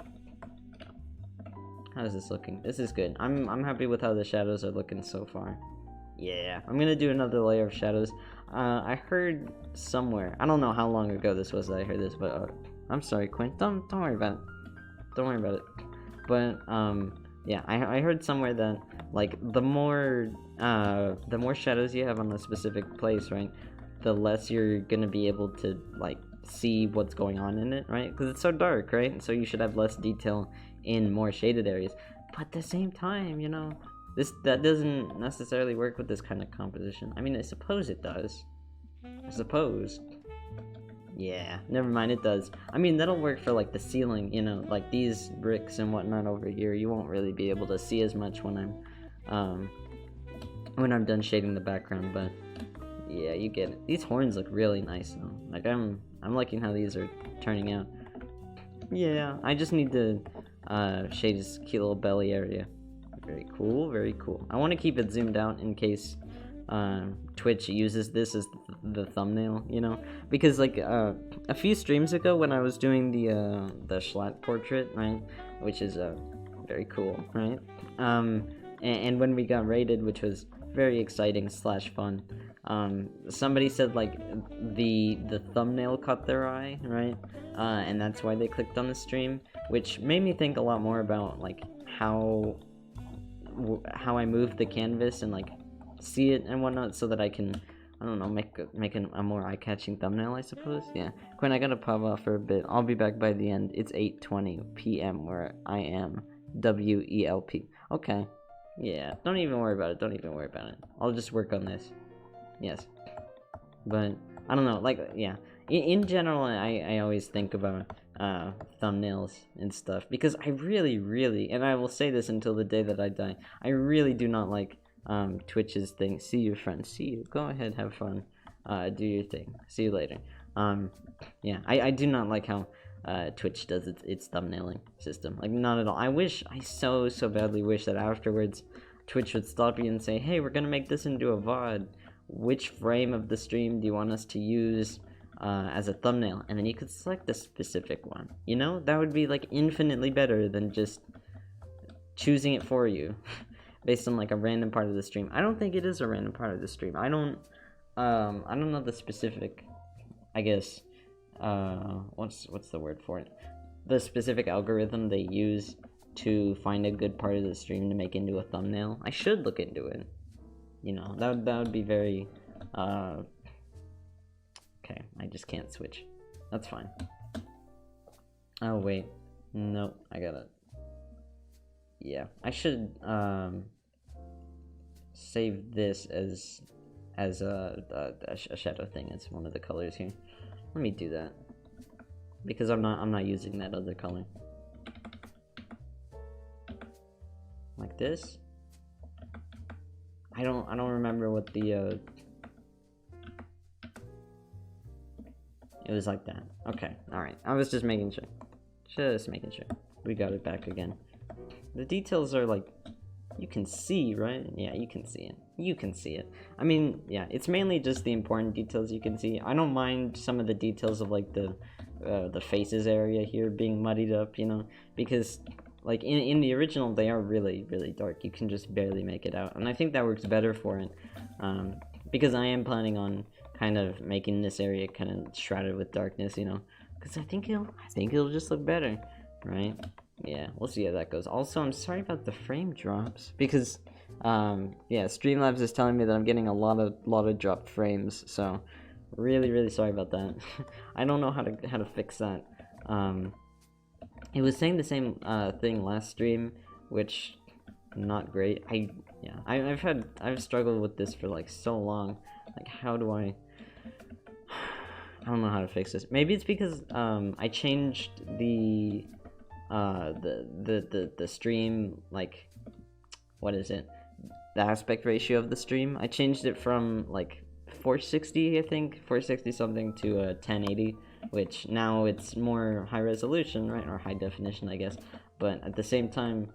How is this looking? This is good. I'm happy with how the shadows are looking so far. Yeah, I'm gonna do another layer of shadows. I heard somewhere, I don't know how long ago this was that I heard this, but I'm sorry, Quinn. Don't worry about it. Don't worry about it. But yeah, I heard somewhere that, like, the more shadows you have on a specific place, right, the less you're gonna be able to, like, see what's going on in it, right? Because it's so dark, right? So you should have less detail in more shaded areas. But at the same time, you know, that doesn't necessarily work with this kind of composition. I mean, I suppose it does. I suppose. Yeah, never mind, it does. I mean, that'll work for, like, the ceiling, you know, like these bricks and whatnot over here. You won't really be able to see as much when I'm done shading the background, but yeah, you get it. These horns look really nice though. Like, I'm liking how these are turning out. Yeah, I just need to shade his cute little belly area. Very cool, very cool. I want to keep it zoomed out in case Twitch uses this as the thumbnail, you know, because like a few streams ago when I was doing the Schlatt portrait, right, which is very cool, right, and when we got rated, which was very exciting / fun, somebody said like the thumbnail caught their eye, right, and that's why they clicked on the stream, which made me think a lot more about like how I move the canvas and like see it and whatnot, so that I can, I don't know, make a more eye-catching thumbnail, I suppose. Yeah, Quinn, I gotta pop off for a bit. I'll be back by the end. It's 8:20 p.m. where I am. WELP. Okay. Yeah, don't even worry about it. Don't even worry about it. I'll just work on this. Yes. But I don't know. Like, yeah. In general, I always think about thumbnails and stuff, because I really, and I will say this until the day that I die, I really do not like Twitch's thing. See you, friends. See you. Go ahead, have fun. Do your thing. See you later. Yeah, I do not like how Twitch does its thumbnailing system. Like, not at all. I so badly wish that afterwards Twitch would stop you and say, hey, we're gonna make this into a VOD. Which frame of the stream do you want us to use as a thumbnail? And then you could select a specific one. You know, that would be like infinitely better than just choosing it for you based on like a random part of the stream. I don't think it is a random part of the stream. I don't know the specific, I guess, what's the word for it? The specific algorithm they use to find a good part of the stream to make into a thumbnail. I should look into it. You know, that would be very, okay, I just can't switch. That's fine. Oh, wait. No, I gotta, yeah, I should, save this as a shadow thing. It's one of the colors here. Let me do that, because I'm not using that other color. Like this. I don't remember what the it was like that. Okay, alright. I was just making sure. Just making sure. We got it back again. The details are like, you can see, right? Yeah, you can see it. You can see it. I mean, yeah, it's mainly just the important details you can see. I don't mind some of the details of like the faces area here being muddied up, you know, because like in the original they are really dark. You can just barely make it out, and I think that works better for it, because I am planning on kind of making this area kind of shrouded with darkness, you know, because I think it'll just look better, right? Yeah, we'll see how that goes. Also, I'm sorry about the frame drops, because yeah, Streamlabs is telling me that I'm getting a lot of dropped frames, so really sorry about that. I don't know how to fix that. It was saying the same thing last stream, which not great. I've struggled with this for like so long. Like, how do I don't know how to fix this. Maybe it's because I changed the stream, like, what is it? The aspect ratio of the stream. I changed it from like 460, I think, 460 something to 1080, which now it's more high resolution, right, or high definition, I guess. But at the same time,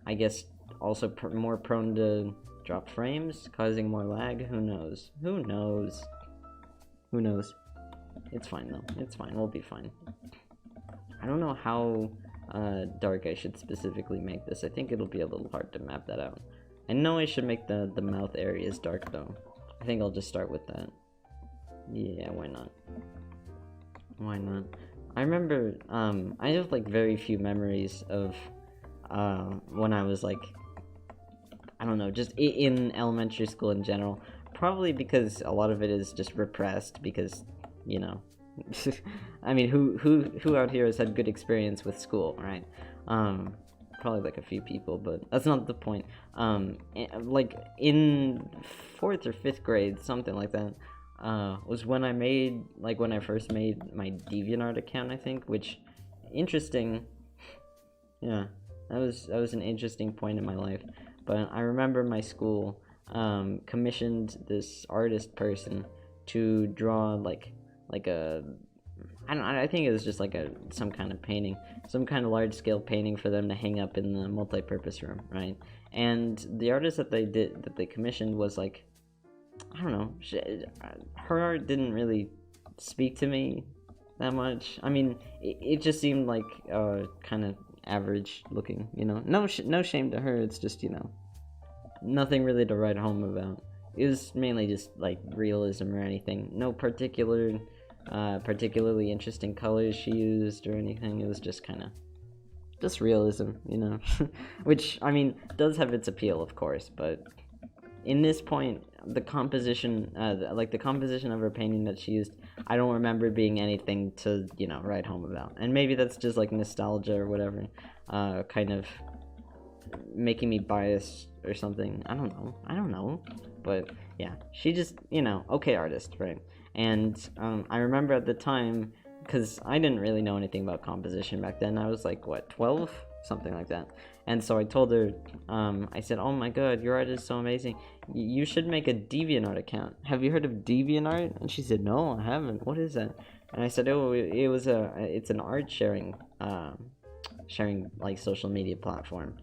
I guess also more prone to drop frames, causing more lag. Who knows? Who knows? Who knows? It's fine though. It's fine. We'll be fine. I don't know how dark I should specifically make this. I think it'll be a little hard to map that out. I know I should make the mouth areas dark though. I think I'll just start with that. Yeah, why not? Why not? I remember, I have like very few memories of when I was like, I don't know, just in elementary school in general. Probably because a lot of it is just repressed because, you know, I mean, who out here has had good experience with school, right? Probably like a few people, but that's not the point. Like in 4th or 5th grade, something like that, was when I first made my DeviantArt account, I think, which, interesting, yeah, that was an interesting point in my life. But I remember my school commissioned this artist person to draw like a I don't. I think it was just like some kind of painting, some kind of large-scale painting for them to hang up in the multi-purpose room, right? And the artist that they commissioned was like, I don't know, her art didn't really speak to me that much. I mean, it just seemed like kind of average looking, you know. No shame to her. It's just, you know, nothing really to write home about. It was mainly just like realism or anything. No particularly interesting colors she used or anything. It was just kind of just realism, you know. Which, I mean, does have its appeal, of course, but in this point, the composition of her painting that she used, I don't remember being anything to, you know, write home about. And maybe that's just like nostalgia or whatever, kind of making me biased or something. I don't know. But yeah, she just, you know, okay artist, right? And I remember at the time, because I didn't really know anything about composition back then. I was like, what, 12? Something like that. And so I told her, I said, oh my god, your art is so amazing. You should make a DeviantArt account. Have you heard of DeviantArt? And she said, no, I haven't. What is that? And I said, oh, it's an art sharing like social media platform.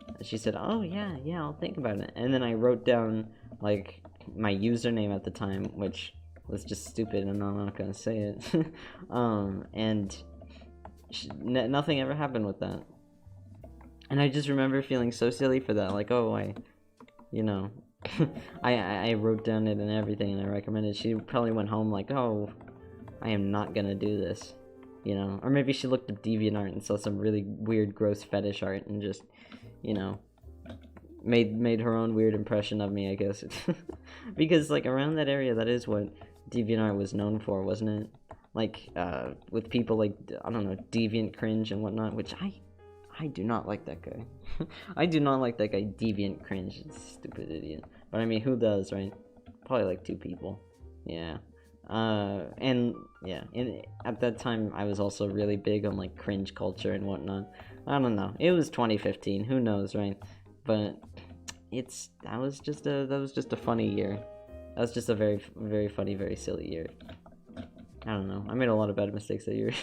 And she said, oh yeah, I'll think about it. And then I wrote down like my username at the time, which was just stupid, and I'm not gonna say it. And nothing ever happened with that. And I just remember feeling so silly for that, like, oh, you know, I wrote down it and everything, and I recommended. She probably went home like, oh, I am not gonna do this, you know. Or maybe she looked at DeviantArt and saw some really weird, gross fetish art and just, you know, made her own weird impression of me, I guess. Because, like, around that area, that is what DeviantArt was known for, wasn't it? Like, with people like, I don't know, Deviant Cringe and whatnot, which I do not like that guy. I do not like that guy, Deviant Cringe. Stupid idiot. But I mean, who does, right? Probably like 2 people. Yeah. And yeah, and at that time I was also really big on like cringe culture and whatnot. I don't know. It was 2015. Who knows, right? But that was just a funny year. That was just a very, very funny, very silly year. I don't know. I made a lot of bad mistakes that year.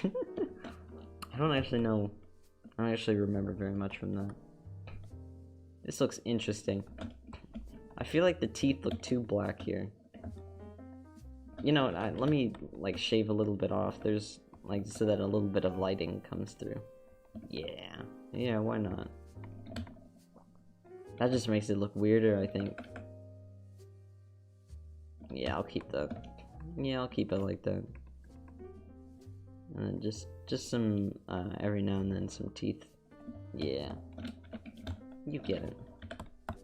I don't actually remember very much from that. This looks interesting. I feel like the teeth look too black here. You know, let me like shave a little bit off. There's like, so that a little bit of lighting comes through. Yeah, why not? That just makes it look weirder, I think. Yeah, I'll keep that. Yeah, I'll keep it like that. And then just some, every now and then some teeth. Yeah. You get it. I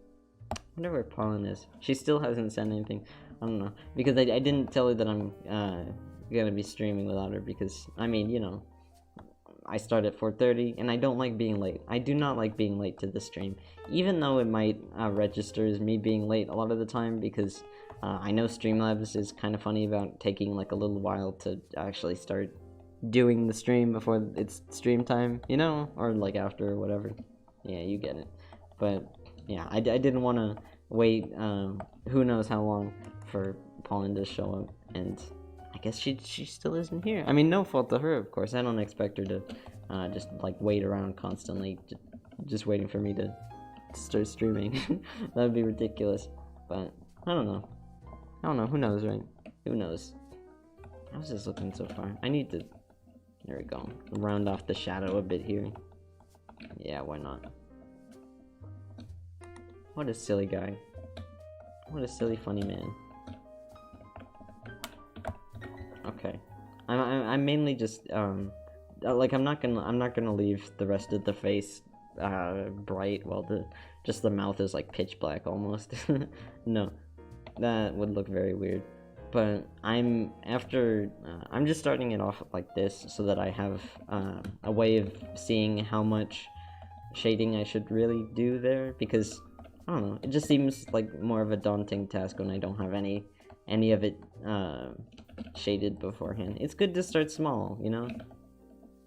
wonder where Paulin is. She still hasn't sent anything. I don't know. Because I didn't tell her that I'm, gonna be streaming without her, because, I mean, you know, I start at 4:30, and I don't like being late. I do not like being late to the stream. Even though it might, register as me being late a lot of the time, because, I know Streamlabs is kind of funny about taking, like, a little while to actually start doing the stream before it's stream time, you know, or like after or whatever. Yeah, you get it. But yeah, I didn't want to wait who knows how long for Pauline to show up, and I guess she still isn't here. I mean, no fault to her, of course. I don't expect her to just like wait around constantly, just waiting for me to start streaming. That would be ridiculous. But I don't know. Who knows, right? Who knows? How's this looking so far? I need to. There we go. Round off the shadow a bit here. Yeah, why not? What a silly guy. What a silly, funny man. Okay. I'm mainly just like I'm not gonna leave the rest of the face bright while just the mouth is like pitch black almost. No, that would look very weird. But I'm just starting it off like this so that I have a way of seeing how much shading I should really do there, because I don't know, it just seems like more of a daunting task when I don't have any of it shaded beforehand. It's good to start small, you know.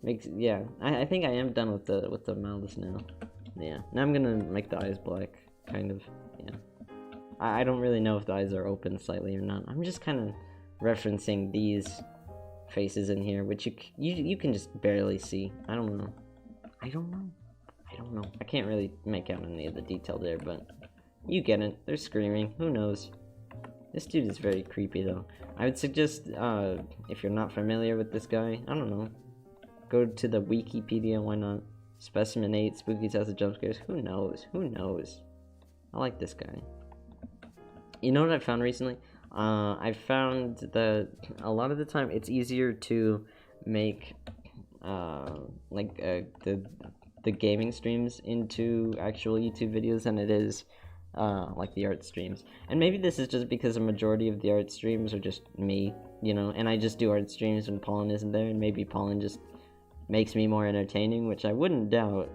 Yeah. I think I am done with the mouths now. Yeah. Now I'm gonna make the eyes black, kind of. Yeah. I don't really know if the eyes are open slightly or not. I'm just kind of referencing these faces in here, which you can just barely see. I don't know. I can't really make out any of the detail there, but you get it. They're screaming. Who knows? This dude is very creepy, though. I would suggest, if you're not familiar with this guy, I don't know, go to the Wikipedia, why not? Specimen 8, Spooky Test of Jump Scares. Who knows? Who knows? I like this guy. You know what I found recently? I found that a lot of the time it's easier to make, the gaming streams into actual YouTube videos than it is like the art streams. And maybe this is just because a majority of the art streams are just me, you know, and I just do art streams when Pollen isn't there, and maybe Pollen just makes me more entertaining, which I wouldn't doubt.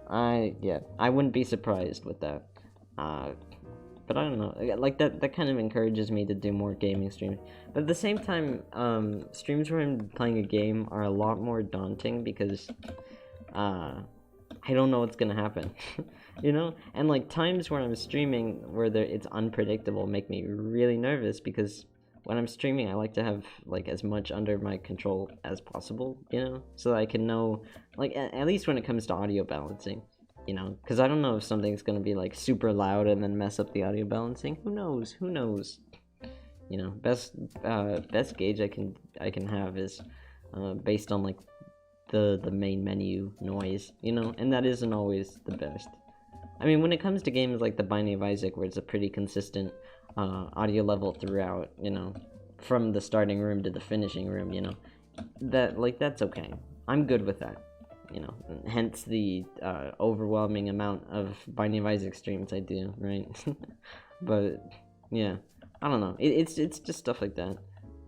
I wouldn't be surprised with that. But I don't know, like that kind of encourages me to do more gaming streams. But at the same time, streams where I'm playing a game are a lot more daunting because I don't know what's gonna happen. You know? And like times where I'm streaming where it's unpredictable make me really nervous, because when I'm streaming I like to have like as much under my control as possible, you know? So that I can know, like at least when it comes to audio balancing, you know? Because I don't know if something's gonna be like super loud and then mess up the audio balancing. Who knows? Who knows? You know, best gauge I can have is based on like the main menu noise, you know, and that isn't always the best. I mean, when it comes to games like The Binding of Isaac, where it's a pretty consistent audio level throughout, you know, from the starting room to the finishing room, you know, that's okay. I'm good with that, you know, hence the overwhelming amount of Binding of Isaac streams I do, right? But yeah, I don't know, it's just stuff like that.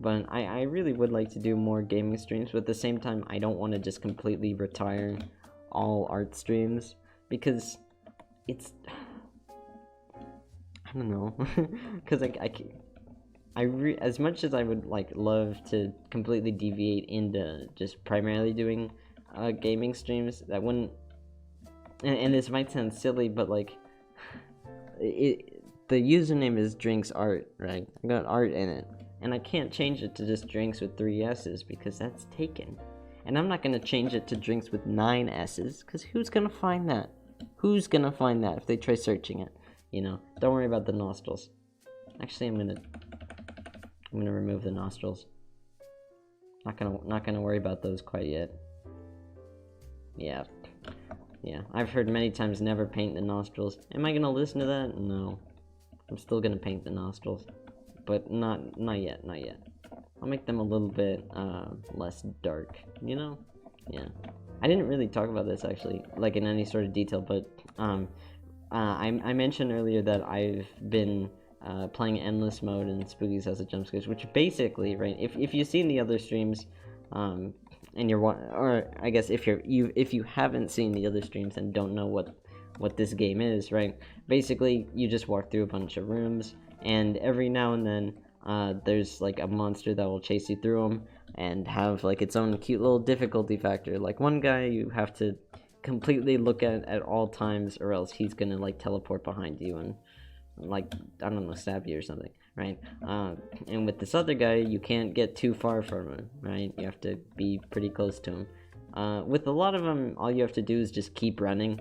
But I really would like to do more gaming streams, but at the same time, I don't want to just completely retire all art streams, because it's, I don't know, because as much as I would like love to completely deviate into just primarily doing gaming streams, that wouldn't, and this might sound silly, but like, the username is drinksart, right? I got art in it. And I can't change it to just drinks with 3 S's because that's taken. And I'm not going to change it to drinks with 9 S's, because who's going to find that? Who's going to find that if they try searching it? You know, don't worry about the nostrils. Actually, I'm going to remove the nostrils. Not going to worry about those quite yet. Yeah. Yeah, I've heard many times never paint the nostrils. Am I going to listen to that? No. I'm still going to paint the nostrils. But not yet. I'll make them a little bit less dark, you know? Yeah. I didn't really talk about this actually, like in any sort of detail, but I mentioned earlier that I've been playing endless mode in Spooky's House of Jumpscares, which basically, right, if you've seen the other streams, and or I guess if you haven't seen the other streams and don't know what this game is, right, basically you just walk through a bunch of rooms, and every now and then there's like a monster that will chase you through them and have like its own cute little difficulty factor. Like one guy you have to completely look at all times, or else he's gonna like teleport behind you and like, I don't know, stab you or something, right? And with this other guy, you can't get too far from him, right? You have to be pretty close to him. With a lot of them, all you have to do is just keep running,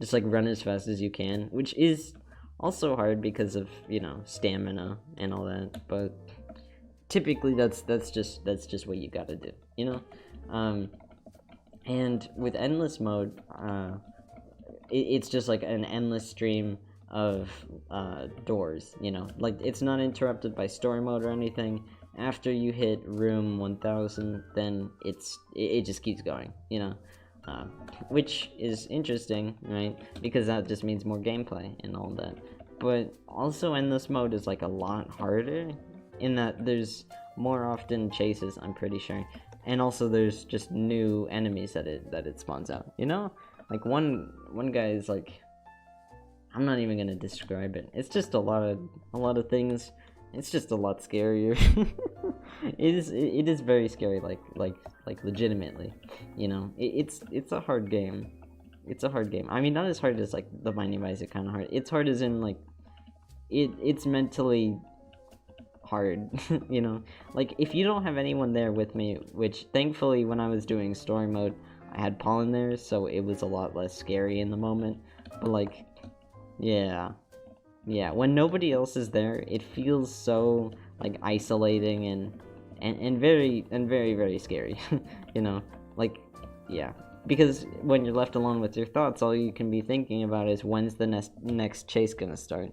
just like run as fast as you can, which is also hard because of, you know, stamina and all that, but typically that's just what you gotta do, you know? And with endless mode, it's just like an endless stream of doors, you know, like it's not interrupted by story mode or anything. After you hit room 1000, then it just keeps going, you know, which is interesting, right? Because that just means more gameplay and all that. But also endless mode is like a lot harder in that there's more often chases, I'm pretty sure, and also there's just new enemies that it spawns out, you know? Like one guy is like, I'm not even gonna describe it. It's just a lot of things. It's just a lot scarier. It is very scary, like legitimately, you know. It's a hard game. It's a hard game. I mean, not as hard as like The Binding of Isaac kind of hard. It's hard as in like it's mentally hard, you know? Like, if you don't have anyone there with me, which thankfully when I was doing story mode, I had Paul in there, so it was a lot less scary in the moment. But like, yeah, when nobody else is there, it feels so like isolating and very very scary, you know? Like, yeah, because when you're left alone with your thoughts, all you can be thinking about is when's the next chase gonna start.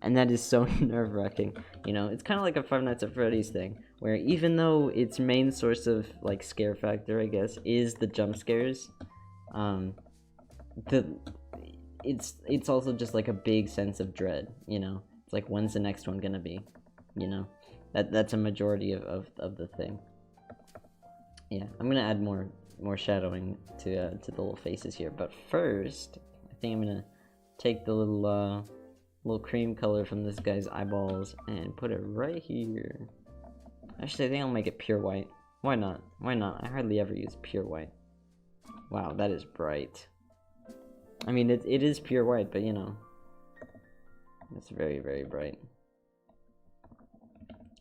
And that is so nerve-wracking, you know? It's kind of like a Five Nights at Freddy's thing, where even though its main source of, like, scare factor, I guess, is the jump scares, it's also just, like, a big sense of dread, you know? It's like, when's the next one gonna be, you know? That's a majority of the thing. Yeah, I'm gonna add more shadowing to the little faces here, but first, I think I'm gonna take the little cream color from this guy's eyeballs and put it right here. Actually, I think I'll make it pure white. Why not? Why not? I hardly ever use pure white. Wow, that is bright. I mean, it is pure white, but you know, it's very very bright.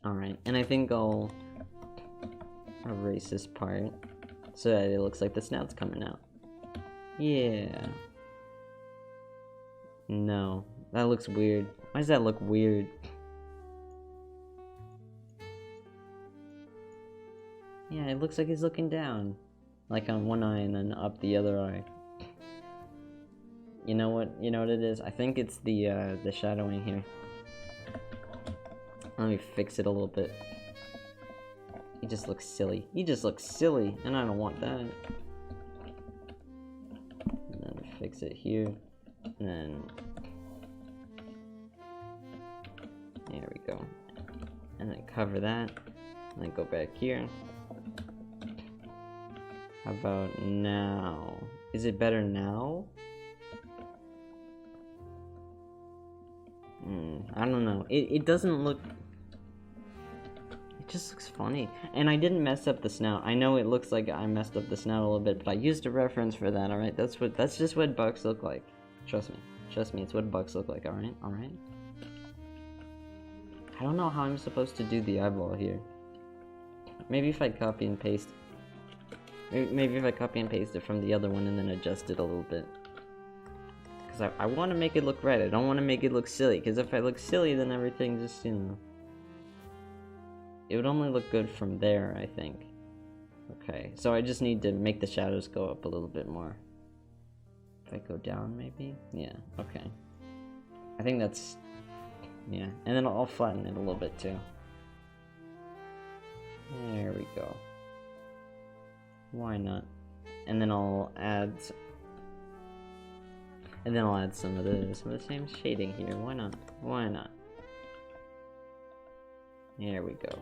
Alright, and I think I'll erase this part so that it looks like the snout's coming out. Yeah. No. That looks weird. Why does that look weird? Yeah, it looks like he's looking down. Like on one eye and then up the other eye. You know what it is? I think it's the shadowing here. Let me fix it a little bit. He just looks silly. He just looks silly, and I don't want that. And then fix it here. And then there we go. And then cover that. And then go back here. How about now? Is it better now? I don't know. It doesn't look... It just looks funny. And I didn't mess up the snout. I know it looks like I messed up the snout a little bit, but I used a reference for that, alright? That's just what bugs look like. Trust me. Trust me, it's what bugs look like, alright? Alright? I don't know how I'm supposed to do the eyeball here. Maybe if I copy and paste... Maybe if I copy and paste it from the other one and then adjust it a little bit. Because I want to make it look right. I don't want to make it look silly. Because if I look silly, then everything just, you know... It would only look good from there, I think. Okay, so I just need to make the shadows go up a little bit more. If I go down, maybe? Yeah, okay. I think that's... Yeah, and then I'll flatten it a little bit, too. There we go. Why not? And then I'll add... And then I'll add some of the same shading here. Why not? Why not? There we go.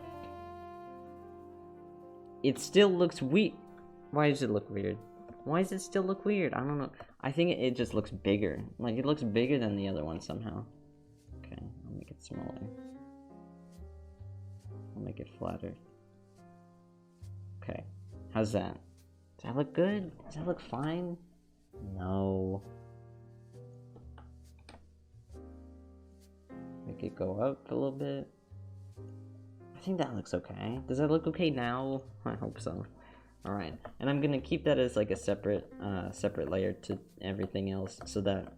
It still looks weird. Why does it look weird? Why does it still look weird? I don't know. I think it just looks bigger. Like, it looks bigger than the other one somehow. Okay, I'll make it smaller. I'll make it flatter. Okay, how's that? Does that look good? Does that look fine? No. Make it go up a little bit. I think that looks okay. Does that look okay now? I hope so. Alright, and I'm gonna keep that as like a separate layer to everything else so that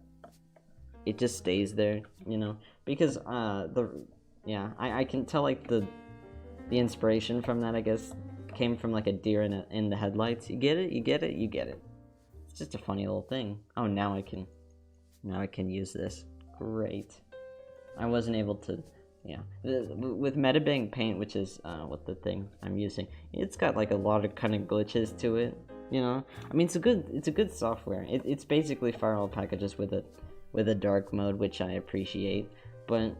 it just stays there, you know? Because I can tell like the inspiration from that, I guess, came from like a deer in the headlights. You get it? You get it? You get it. It's just a funny little thing. Oh, now I can use this. Great. I wasn't able to, yeah. With Metabang Paint, which is what the thing I'm using, it's got like a lot of kind of glitches to it, you know. I mean, it's a good software. It's basically firewall packages with a dark mode, which I appreciate. But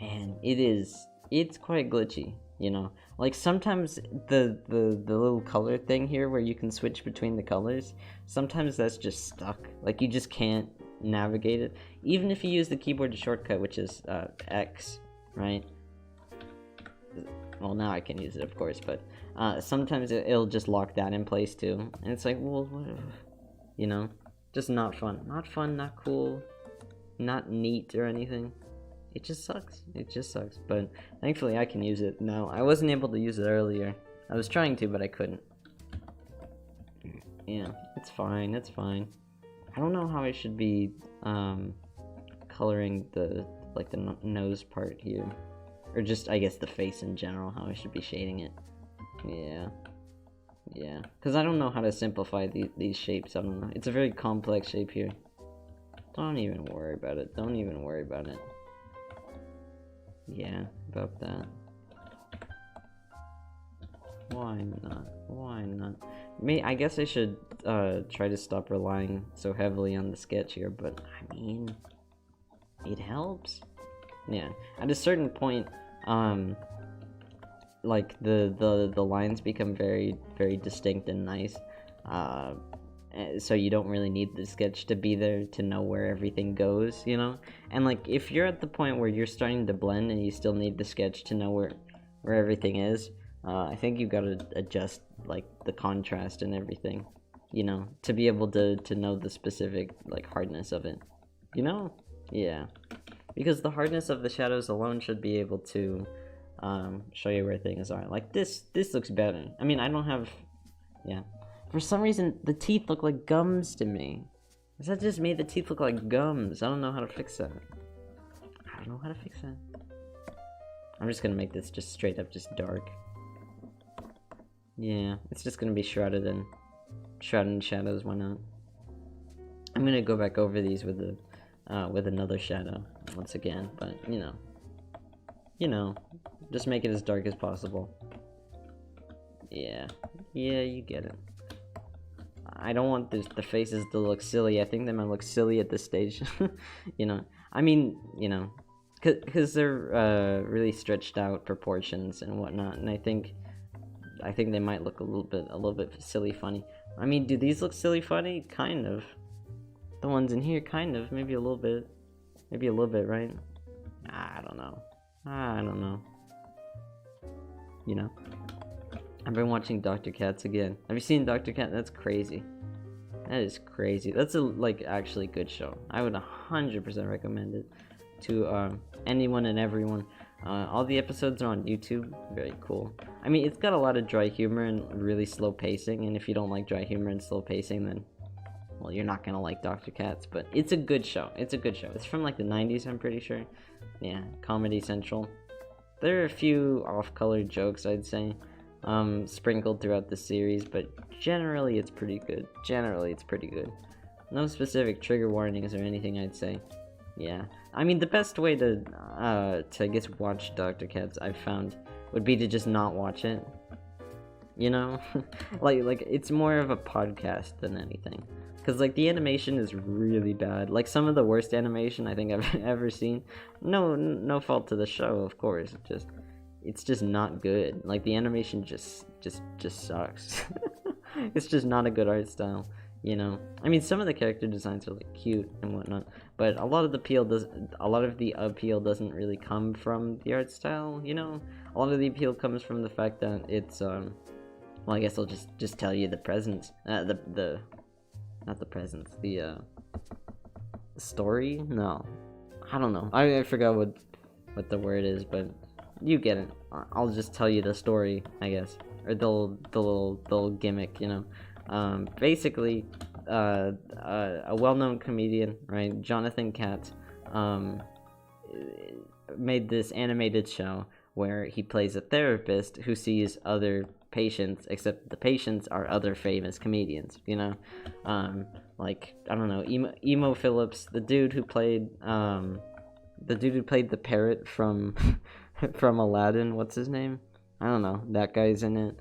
man, it's quite glitchy, you know. Like sometimes the little color thing here where you can switch between the colors, sometimes that's just stuck. Like you just can't navigate it, even if you use the keyboard shortcut, which is X, right? Well, now I can use it, of course, but sometimes it'll just lock that in place too, and it's like, well, you know, just not fun, not cool, not neat or anything. it just sucks. It just sucks. But thankfully I can use it now. I wasn't able to use it earlier. I was trying to, but I couldn't. Yeah, it's fine. It's fine. I don't know how I should be coloring the nose part here, or just I guess the face in general. How I should be shading it. Yeah, because I don't know how to simplify these shapes. I don't know. It's a very complex shape here. Don't even worry about it. Don't even worry about it. Yeah, about that. Why not? Why not? I guess I should try to stop relying so heavily on the sketch here, but I mean, it helps. Yeah, at a certain point, like the lines become very distinct and nice. So you don't really need the sketch to be there to know where everything goes, you know? And like if you're at the point where you're starting to blend and you still need the sketch to know where everything is, I think you gotta adjust like the contrast and everything, you know, to be able to know the specific like hardness of it, you know? Yeah, because the hardness of the shadows alone should be able to show you where things are. Like this looks better. I mean, I don't have, yeah. For some reason, the teeth look like gums to me. Is that just me? The teeth look like gums. I don't know how to fix that. I don't know how to fix that. I'm just gonna make this just straight up just dark. Yeah, it's just gonna be shrouded in shadows. Why not? I'm gonna go back over these with another shadow once again, but you know, just make it as dark as possible. Yeah, you get it. I don't want the faces to look silly. I think they might look silly at this stage. You know, I mean, you know, because they're really stretched out proportions and whatnot, and I think they might look a little bit silly funny. I mean, do these look silly funny? Kind of. The ones in here, kind of. Maybe a little bit, right? I don't know. You know. I've been watching Dr. Katz again. Have you seen Dr. Katz? That's crazy. That is crazy. That's a actually good show. I would 100% recommend it to anyone and everyone. All the episodes are on YouTube. Very cool. I mean, it's got a lot of dry humor and really slow pacing. And if you don't like dry humor and slow pacing, then well, you're not gonna like Dr. Katz. But it's a good show. It's from like the 90s, I'm pretty sure. Yeah, Comedy Central. There are a few off-color jokes, I'd say, sprinkled throughout the series, but generally it's pretty good. No specific trigger warnings or anything, I'd say. Yeah, I mean, the best way to I guess watch Dr. Katz, I've found, would be to just not watch it. You know, like it's more of a podcast than anything. Cause like the animation is really bad. Like some of the worst animation I think I've ever seen. No fault to the show, of course. It's just not good. Like the animation just sucks. It's just not a good art style, you know. I mean, some of the character designs are like cute and whatnot, but a lot of the appeal doesn't really come from the art style, you know. A lot of the appeal comes from the fact that it's well, I guess I'll just tell you the presence, not the presence, the story. No, I don't know. I forgot what the word is, but you get it. I'll just tell you the story, I guess, or the little gimmick, you know. Basically, a well-known comedian, right, Jonathan Katz, made this animated show where he plays a therapist who sees other patients, except the patients are other famous comedians, you know. Like, I don't know, Emo Phillips, the dude who played the parrot from from Aladdin, what's his name? I don't know, that guy's in it.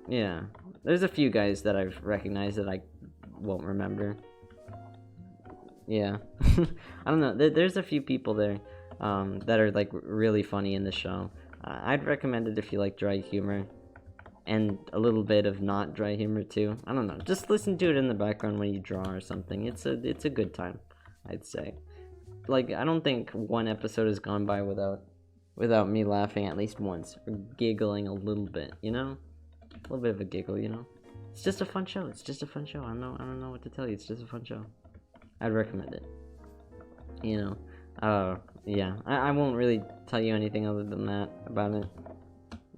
Yeah, there's a few guys that I've recognized that I won't remember. Yeah. I don't know, there's a few people there that are like really funny in the show. I'd recommend it if you like dry humor and a little bit of not dry humor too. I don't know, just listen to it in the background when you draw or something. It's a good time, I'd say. Like, I don't think one episode has gone by without me laughing at least once or giggling a little bit, you know? A little bit of a giggle, you know? It's just a fun show. I don't know what to tell you. It's just a fun show. I'd recommend it. You know, Yeah, I won't really tell you anything other than that about it.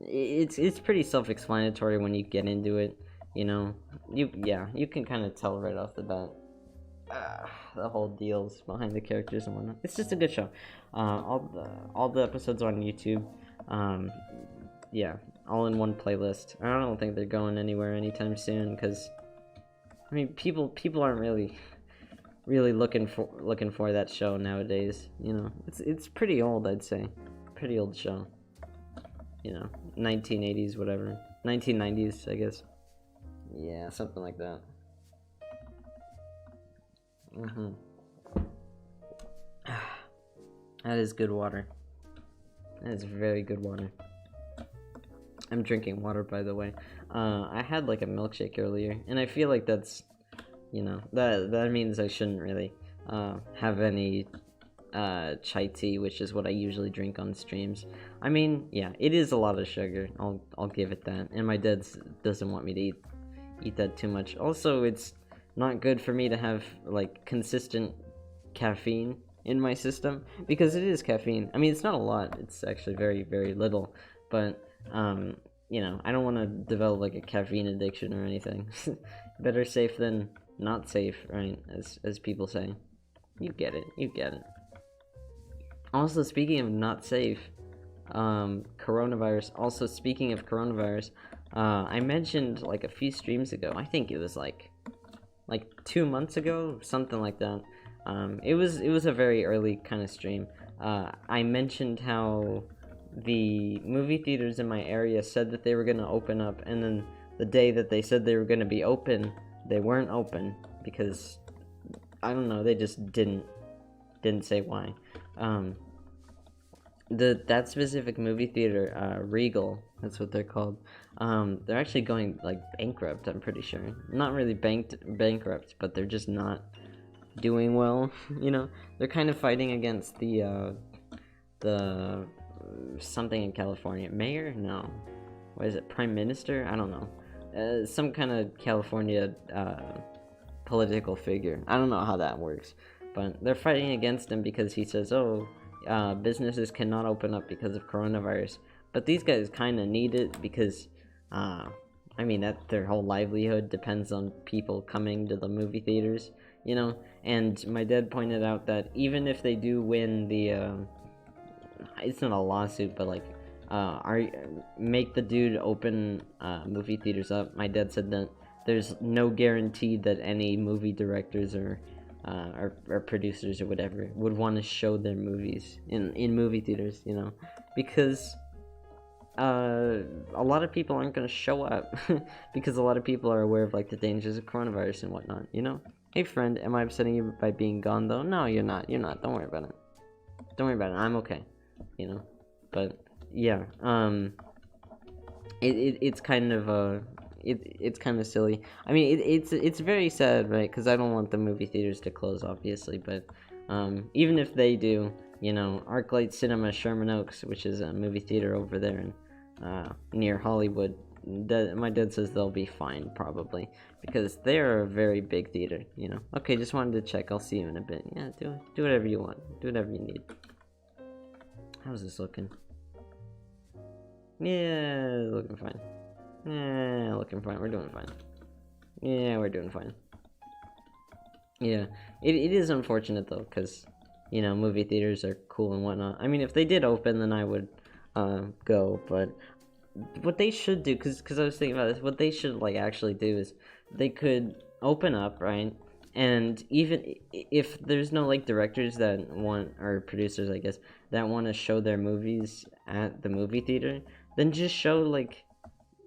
It's pretty self-explanatory when you get into it, you know. You can kind of tell right off the bat. The whole deals behind the characters and whatnot. It's just a good show. All the episodes are on YouTube. Yeah, all in one playlist. I don't think they're going anywhere anytime soon because, I mean, people aren't really looking for that show nowadays. You know, it's pretty old, I'd say, pretty old show. You know, 1980s, whatever, 1990s, I guess. Yeah, something like that. That is good water. That is very good water. I'm drinking water, by the way. I had like a milkshake earlier, and I feel like that's, you know, that means I shouldn't really have any chai tea, which is what I usually drink on streams. I mean, yeah, it is a lot of sugar. I'll give it that. And my dad doesn't want me to eat that too much. Also, it's not good for me to have like consistent caffeine in my system because it is caffeine. I mean, it's not a lot. It's actually very, very little. But you know, I don't want to develop like a caffeine addiction or anything. Better safe than not safe, right? As people say. You get it. You get it. Also, speaking of not safe, coronavirus. Also, speaking of coronavirus, I mentioned like a few streams ago. I think it was like 2 months ago, something like that. It was a very early kind of stream. I mentioned how the movie theaters in my area said that they were gonna open up, and then the day that they said they were gonna be open, they weren't open because I don't know. They just didn't say why. That specific movie theater, Regal, that's what they're called. They're actually going like bankrupt. I'm pretty sure. Not really bankrupt, but they're just not doing well. You know, they're kind of fighting against the something in California. Mayor? No. What is it? Prime Minister? I don't know. Some kind of California political figure. I don't know how that works, but they're fighting against him because he says, "Oh, businesses cannot open up because of coronavirus." But these guys kind of need it because, I mean, that their whole livelihood depends on people coming to the movie theaters, you know. And my dad pointed out that even if they do win the, it's not a lawsuit, but like, make the dude open movie theaters up. My dad said that there's no guarantee that any movie directors or producers or whatever would want to show their movies in movie theaters, you know, because a lot of people aren't going to show up because a lot of people are aware of like the dangers of coronavirus and whatnot, you know. Hey friend, am I upsetting you by being gone though? No, you're not. Don't worry about it. I'm okay, you know. But yeah, it's kind of it's kind of silly. I mean, it's very sad, right? Because I don't want the movie theaters to close, obviously. But even if they do, you know, ArcLight Cinema Sherman Oaks, which is a movie theater over there in near Hollywood, my dad says they'll be fine probably because they're a very big theater. You know. Okay, just wanted to check. I'll see you in a bit. Yeah, do whatever you want. Do whatever you need. How's this looking? Yeah, looking fine. Yeah, looking fine. We're doing fine. Yeah, we're doing fine. Yeah, it is unfortunate though, because, you know, movie theaters are cool and whatnot. I mean, if they did open, then I would go. But what they should do, because I was thinking about this, what they should like actually do is they could open up, right? And even if there's no like directors that want, or producers, I guess, that want to show their movies at the movie theater, then just show like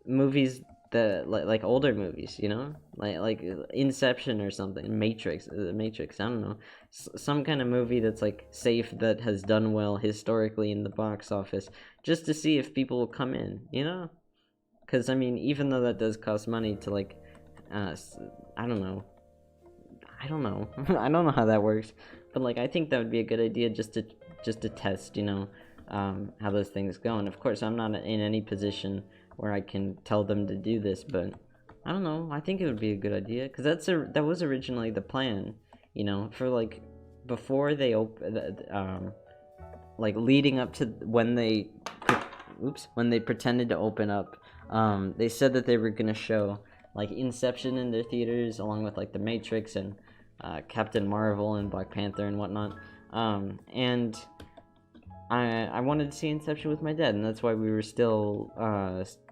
movies that like older movies, you know, like Inception or something, Matrix, I don't know, some kind of movie that's like safe, that has done well historically in the box office, just to see if people will come in, you know, because I mean, even though that does cost money to like, I don't know I don't know how that works, but like I think that would be a good idea just to test, you know, how those things go. And of course, I'm not in any position where I can tell them to do this, but I don't know. I think it would be a good idea because that was originally the plan, you know, for like before they like leading up to when they pretended to open up, they said that they were gonna show like Inception in their theaters, along with like The Matrix and Captain Marvel and Black Panther and whatnot. And I wanted to see Inception with my dad, and that's why we were still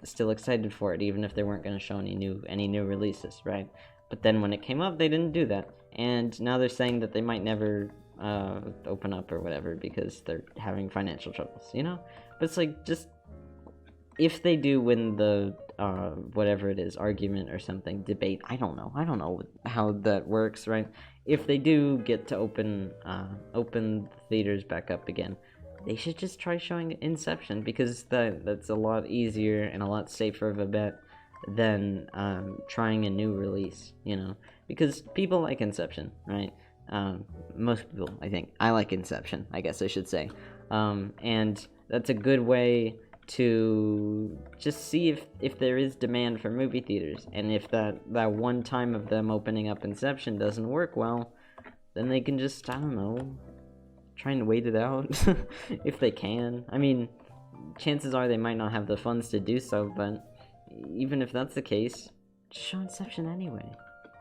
excited for it, even if they weren't gonna show any new releases, right? But then when it came up, they didn't do that, and now they're saying that they might never open up or whatever because they're having financial troubles, you know? But it's like, just if they do win the whatever it is, argument or something, debate, I don't know how that works, right? If they do get to open theaters back up again, they should just try showing Inception, because that's a lot easier and a lot safer of a bet than trying a new release, you know? Because people like Inception, right? Most people, I think. I like Inception, I guess I should say. And that's a good way to just see if there is demand for movie theaters, and if that one time of them opening up Inception doesn't work well, then they can just, I don't know, try and wait it out if they can. I mean, chances are they might not have the funds to do so, but even if that's the case, just show Inception anyway.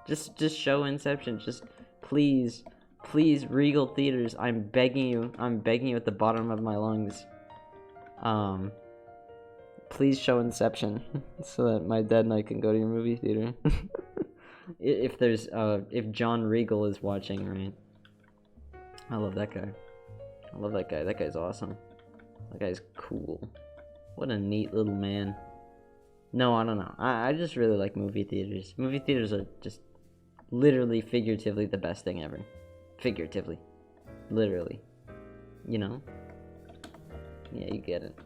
Just show Inception. Just please, Regal Theaters, I'm begging you at the bottom of my lungs. Please show Inception so that my dad and I can go to your movie theater. If John Regal is watching, right? I love that guy. That guy's awesome. That guy's cool. What a neat little man. No, I don't know. I just really like movie theaters. Movie theaters are just literally, figuratively, the best thing ever. Figuratively. Literally. You know? Yeah, you get it.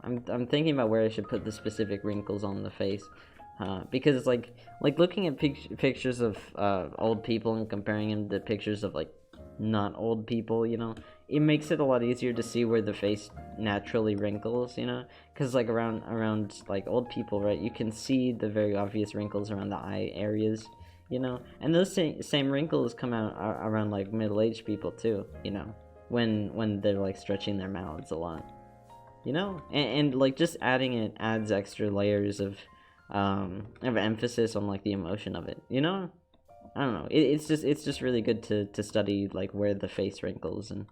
I'm thinking about where I should put the specific wrinkles on the face. Because, like looking at pictures of old people and comparing them to pictures of, like, not old people, you know, it makes it a lot easier to see where the face naturally wrinkles, you know, because like around like old people, right, you can see the very obvious wrinkles around the eye areas, you know, and those same wrinkles come out around like middle-aged people too, you know, when they're like stretching their mouths a lot, you know, and like just adding it adds extra layers of emphasis on like the emotion of it, you know. I don't know. It's just really good to study like where the face wrinkles, and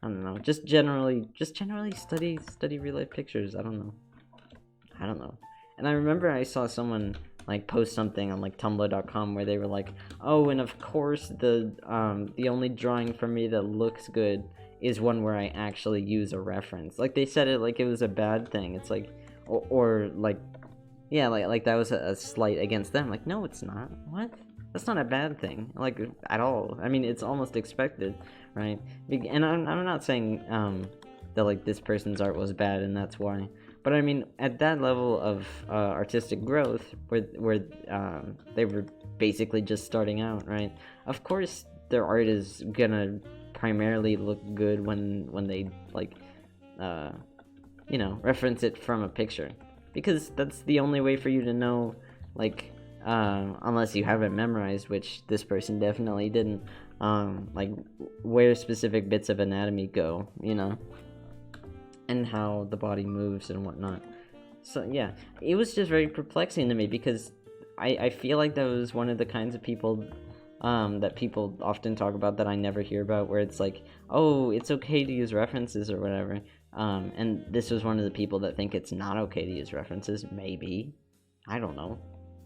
I don't know. Just generally study real life pictures. I don't know. And I remember I saw someone like post something on like tumblr.com where they were like, "Oh, and of course the only drawing for me that looks good is one where I actually use a reference." Like they said it like it was a bad thing. It's like or like yeah, like that was a slight against them. Like, no, it's not. What? That's not a bad thing, like, at all. I mean, it's almost expected, right? And I'm not saying that like this person's art was bad and that's why, but I mean at that level of artistic growth, where they were basically just starting out, right? Of course, their art is gonna primarily look good when they like, you know, reference it from a picture, because that's the only way for you to know, like. Unless you have it memorized, which this person definitely didn't, like where specific bits of anatomy go, you know, and how the body moves and whatnot. So yeah, it was just very perplexing to me, because I feel like that was one of the kinds of people that people often talk about that I never hear about, where it's like, oh, it's okay to use references or whatever, and this was one of the people that think it's not okay to use references. Maybe, I don't know.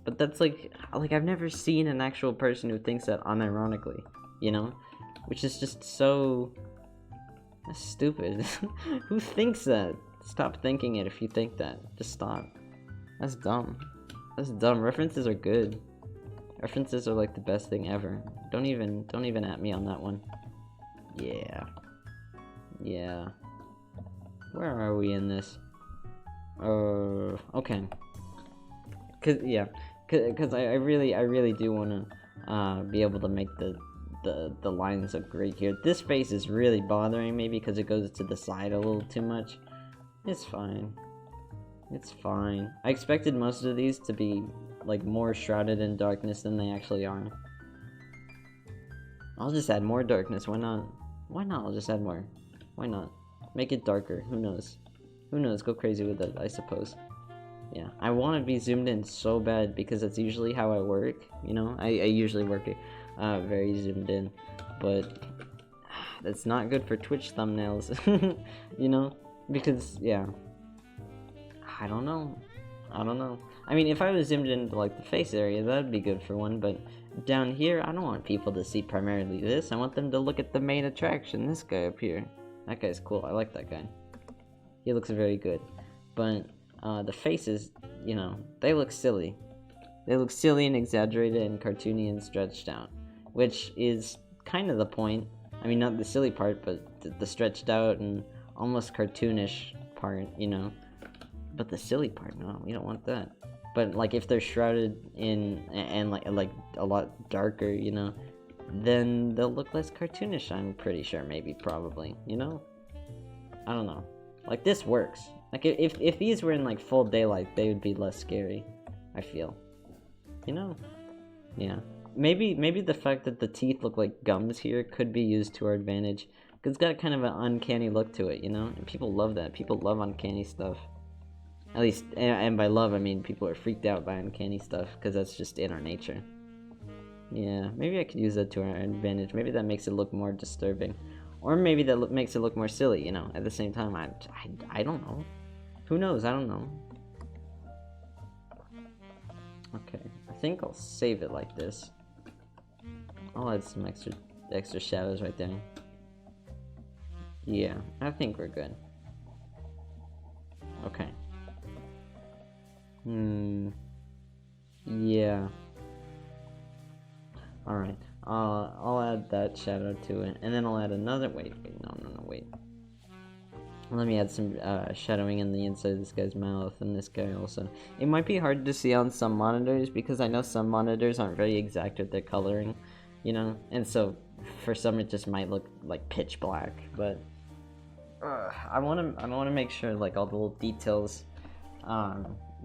But that's like I've never seen an actual person who thinks that unironically, you know? Which is just so... That's stupid. Who thinks that? Stop thinking it if you think that. Just stop. That's dumb. That's dumb. References are good. References are like the best thing ever. Don't even at me on that one. Yeah. Yeah. Where are we in this? Okay. Cause I really do want to be able to make the lines look great here. This face is really bothering me because it goes to the side a little too much. It's fine. It's fine. I expected most of these to be like more shrouded in darkness than they actually are. I'll just add more darkness. Why not? Why not? I'll just add more. Why not? Make it darker. Who knows? Who knows? Go crazy with it, I suppose. Yeah, I want to be zoomed in so bad because that's usually how I work. You know, I usually work very zoomed in, but that's not good for Twitch thumbnails. You know, because yeah, I don't know. I don't know. I mean, if I was zoomed into like the face area, that'd be good for one, but down here, I don't want people to see primarily this. I want them to look at the main attraction, this guy up here. That guy's cool. I like that guy. He looks very good. But the faces, you know, they look silly. They look silly and exaggerated and cartoony and stretched out, which is kind of the point. I mean, not the silly part, but the stretched out and almost cartoonish part, you know. But the silly part, no, we don't want that. But like if they're shrouded in and like a lot darker, you know, then they'll look less cartoonish. I'm pretty sure, maybe, probably, you know. I don't know. Like this works. Like if these were in like full daylight, they would be less scary. I feel, you know. Yeah. Maybe the fact that the teeth look like gums here could be used to our advantage. Cause it's got kind of an uncanny look to it, you know. And people love that. People love uncanny stuff. At least, and by love, I mean people are freaked out by uncanny stuff, because that's just in our nature. Yeah, maybe I could use that to our advantage. Maybe that makes it look more disturbing. Or maybe that makes it look more silly, you know, at the same time. I don't know. Who knows? I don't know. Okay, I think I'll save it like this. I'll add some extra shadows right there. Yeah, I think we're good. Okay. Yeah. Alright. I'll add that shadow to it. And then I'll add another... Wait. Wait. Let me add some shadowing in the inside of this guy's mouth and this guy also. It might be hard to see on some monitors because I know some monitors aren't very exact with their coloring, you know? And so, for some it just might look like pitch black, but... I want to make sure like all the little details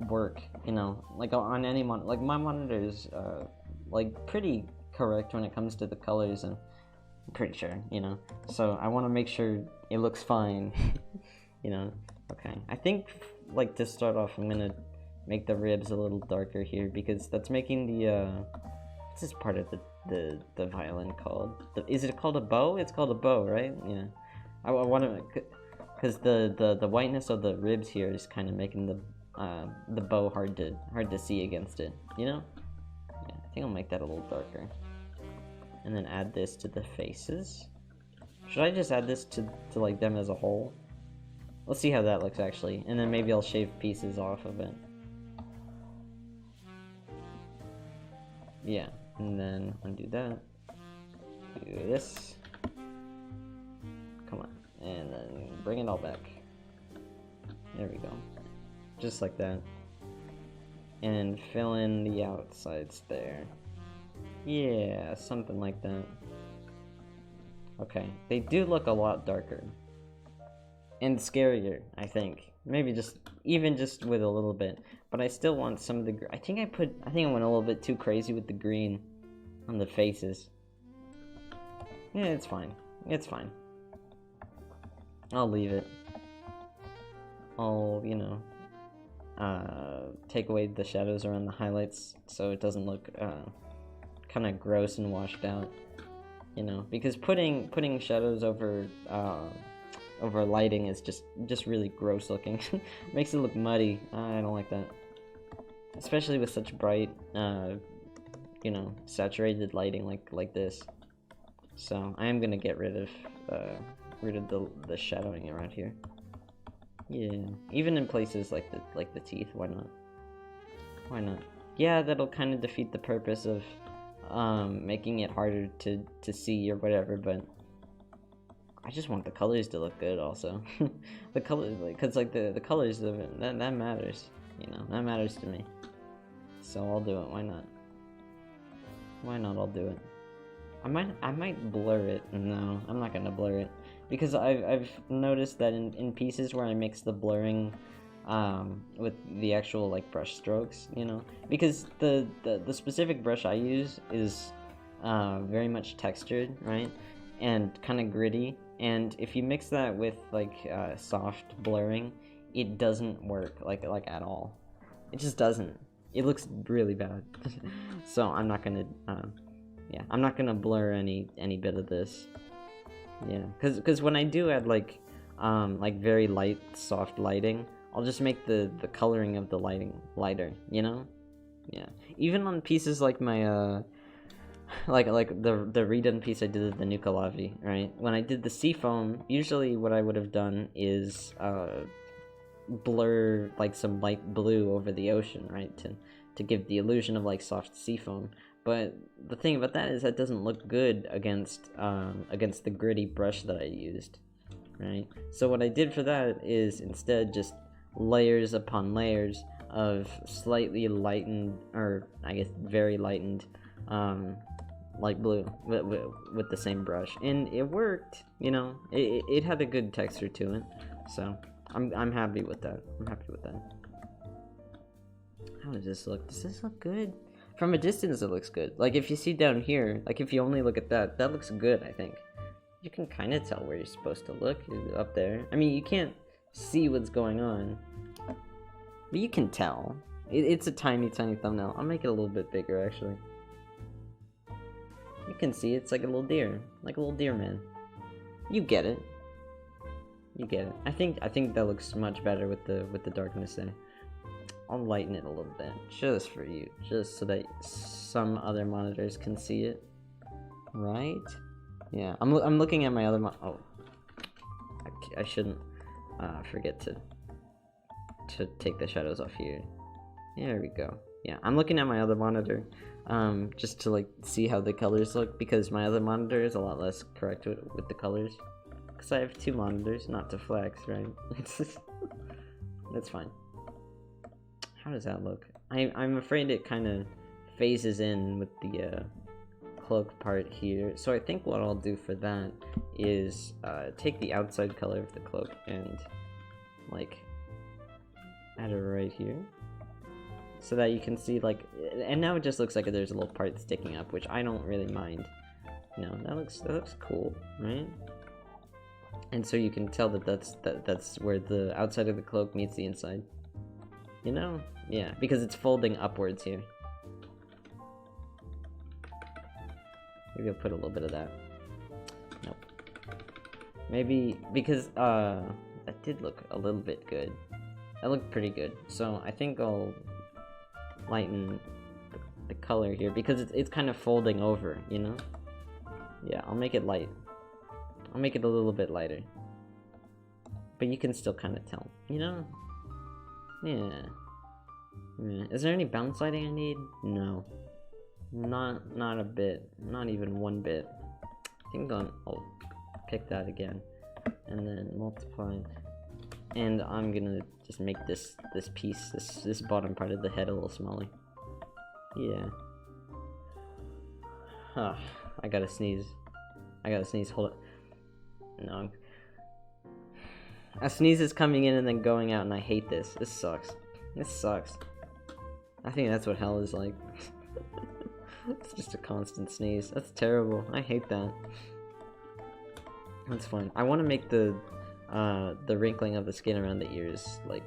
work, you know, like on any monitor. Like my monitor's like pretty correct when it comes to the colors, and I'm pretty sure, you know, so I want to make sure it looks fine. You know. Okay, I think like to start off I'm gonna make the ribs a little darker here because that's making the what's this part of the violin called? Is it called a bow? It's called a bow, right? Yeah. I want to, because the whiteness of the ribs here is kind of making the bow hard to see against it, you know? Yeah, I think I'll make that a little darker, and then add this to the faces. Should I just add this to like them as a whole? Let's see how that looks actually, and then maybe I'll shave pieces off of it. Yeah, and then undo that. Do this. Come on, and then bring it all back. There we go. Just like that. And fill in the outsides there. Yeah, something like that. Okay, they do look a lot darker. And scarier, I think. Maybe even just with a little bit. But I still want some of the... I think I went a little bit too crazy with the green on the faces. Yeah, it's fine. It's fine. I'll leave it. I'll, you know, take away the shadows around the highlights so it doesn't look kind of gross and washed out, you know, because putting shadows over lighting is just really gross looking. Makes it look muddy. I don't like that, especially with such bright you know, saturated lighting like this. So I am gonna get rid of the shadowing around here. Yeah, even in places like the teeth. Why not? Why not? Yeah, that'll kind of defeat the purpose of making it harder to see or whatever. But I just want the colors to look good. Also, the colors, cause like the colors of it, that matters. You know, that matters to me. So I'll do it. Why not? Why not? I'll do it. I might blur it. No, I'm not gonna blur it. Because I've noticed that in pieces where I mix the blurring with the actual like brush strokes, you know, because the specific brush I use is very much textured, right? And kind of gritty. And if you mix that with like soft blurring, it doesn't work like at all. It just doesn't. It looks really bad. So I'm not gonna yeah, I'm not gonna blur any bit of this. Yeah, because when I do add like very light, soft lighting, I'll just make the coloring of the lighting lighter, you know? Yeah. Even on pieces like my like the redone piece I did of the Nuka Lavi, right? When I did the seafoam, usually what I would have done is blur like some light blue over the ocean, right? To give the illusion of like soft seafoam. But the thing about that is that doesn't look good against the gritty brush that I used, right? So what I did for that is instead just layers upon layers of slightly lightened, or I guess very lightened, light blue with the same brush, and it worked. You know, it had a good texture to it, so I'm happy with that. I'm happy with that. How does this look? Does this look good? From a distance, it looks good. Like, if you see down here, like, if you only look at that, that looks good, I think. You can kind of tell where you're supposed to look, up there. I mean, you can't see what's going on, but you can tell. It's a tiny, tiny thumbnail. I'll make it a little bit bigger, actually. You can see it's like a little deer. Like a little deer man. You get it. You get it. I think that looks much better with the darkness there. I'll lighten it a little bit, just for you, just so that some other monitors can see it. Right? Yeah, I'm looking at my other oh, I shouldn't forget to take the shadows off here. There we go. Yeah, I'm looking at my other monitor, just to like see how the colors look, because my other monitor is a lot less correct with the colors. Because I have two monitors, not to flex, right? That's fine. How does that look? I'm afraid it kind of phases in with the cloak part here. So I think what I'll do for that is take the outside color of the cloak and like add it right here, so that you can see like, and now it just looks like there's a little part sticking up, which I don't really mind. You know, that looks cool, right? And so you can tell that that's where the outside of the cloak meets the inside. You know? Yeah, because it's folding upwards here. Maybe I'll put a little bit of that. Nope. Maybe, because, that did look a little bit good. That looked pretty good. So, I think I'll lighten the color here, because it's kind of folding over, you know? Yeah, I'll make it light. I'll make it a little bit lighter. But you can still kind of tell, you know? Yeah. Is there any bounce lighting I need? No. Not a bit. Not even one bit. I think I'll pick that again. And then multiply. And I'm gonna just make this piece, this bottom part of the head a little smaller. Yeah. Huh. I gotta sneeze. Hold it. No. A sneeze is coming in and then going out, and I hate this. This sucks. I think that's what hell is like. It's just a constant sneeze. That's terrible. I hate that. That's fine. I want to make the wrinkling of the skin around the ears like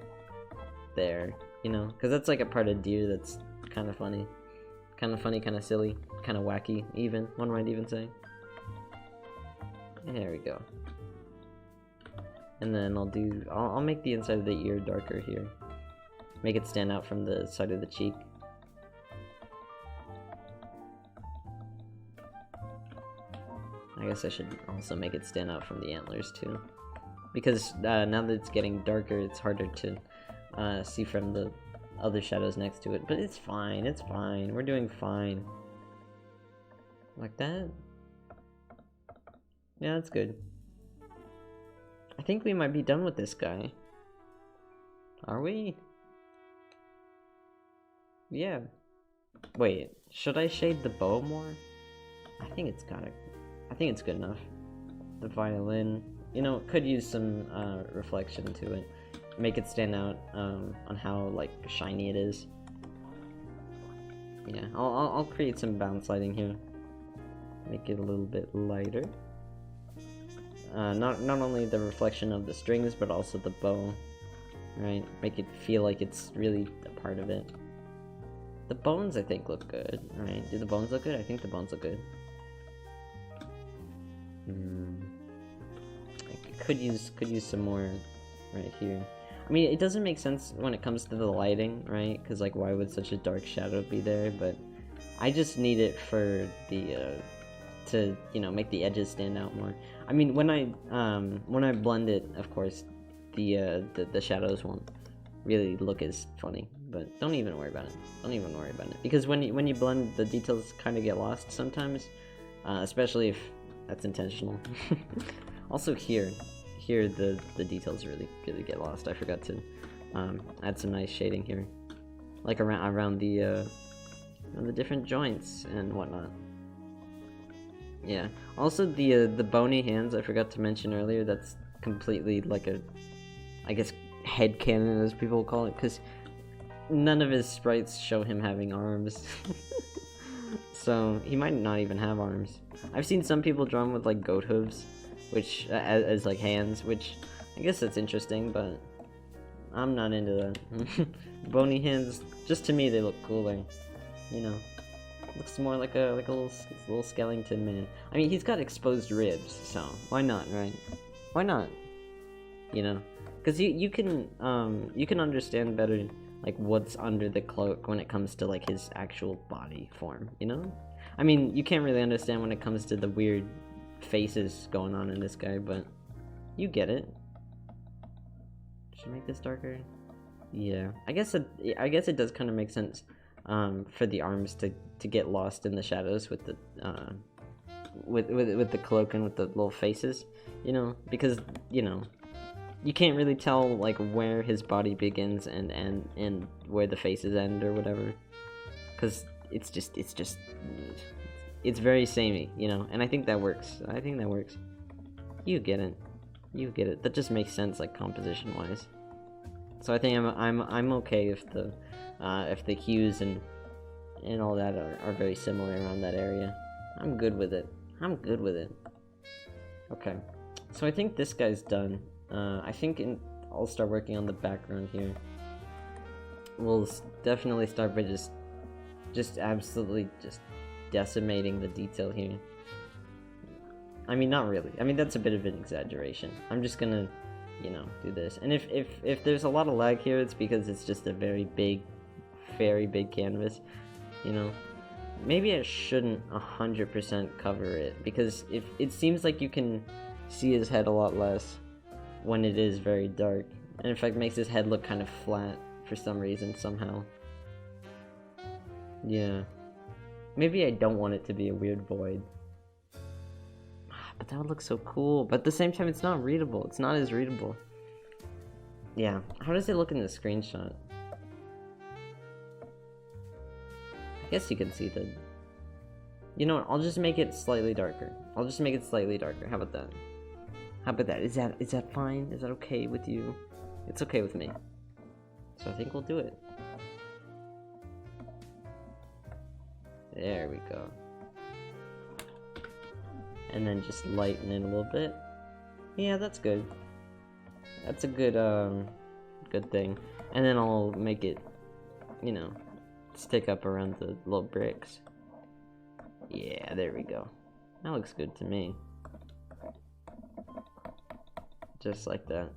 there, you know, because that's like a part of deer that's kind of funny, kind of silly, kind of wacky. Even one might even say. There we go. And then I'll make the inside of the ear darker here. Make it stand out from the side of the cheek. I guess I should also make it stand out from the antlers too. Because now that it's getting darker, it's harder to see from the other shadows next to it. But it's fine, we're doing fine. Like that? Yeah, that's good. I think we might be done with this guy. Are we? Yeah. Wait, should I shade the bow more? I think it's good enough. The violin, you know, could use some reflection to it. Make it stand out on how like shiny it is. Yeah, I'll create some bounce lighting here. make it a little bit lighter. Not only the reflection of the strings, but also the bow, right? Make it feel like it's really a part of it. The bones, I think, look good, right? Do the bones look good? I think the bones look good. I could use some more right here. I mean, it doesn't make sense when it comes to the lighting, right? Because, like, why would such a dark shadow be there? But I just need it for the, to, you know, make the edges stand out more. I mean, when I blend it, of course, the shadows won't really look as funny. But don't even worry about it. Don't even worry about it. Because when you blend, the details kind of get lost sometimes. Especially if that's intentional. Also here the details really get lost. I forgot to add some nice shading here, like around the different joints and whatnot. Yeah. Also the bony hands I forgot to mention earlier. That's completely like a, I guess, headcanon as people call it, because none of his sprites show him having arms. So he might not even have arms. I've seen some people draw him with like goat hooves, which as like hands, which I guess that's interesting, but I'm not into that. Bony hands, just to me they look cooler, you know. Looks more like a little skeleton man. I mean, he's got exposed ribs, so why not, right? Why not? You know, because you can understand better like what's under the cloak when it comes to like his actual body form, you know? I mean, you can't really understand when it comes to the weird faces going on in this guy, but you get it. Should I make this darker? Yeah, I guess it does kind of make sense for the arms to get lost in the shadows with the with the cloak and with the little faces, you know, because, you know, you can't really tell like where his body begins and where the faces end or whatever, because it's very samey, you know, and I think that works. You get it. That just makes sense, like, composition wise. So I think I'm okay if the hues and all that are very similar around that area. I'm good with it. Okay, so I think this guy's done. I think I'll start working on the background here. We'll definitely start by just absolutely just decimating the detail here. I mean, not really. I mean, that's a bit of an exaggeration. I'm just gonna, you know, do this. And if there's a lot of lag here, it's because it's just a very big canvas, you know. Maybe I shouldn't 100% cover it, because if it seems like you can see his head a lot less when it is very dark, and in fact makes his head look kind of flat for some reason somehow. Yeah, maybe I don't want it to be a weird void, but that would look so cool. But at the same time, it's not readable. It's not as readable. Yeah, how does it look in the screenshot? I guess you can see the, you know what, I'll just make it slightly darker. How about that? Is that fine? Is that okay with you? It's okay with me. So I think we'll do it. There we go. And then just lighten it a little bit. Yeah, that's good. That's a good good thing. And then I'll make it, you know, stick up around the little bricks. Yeah, there we go. That looks good to me. Just like that.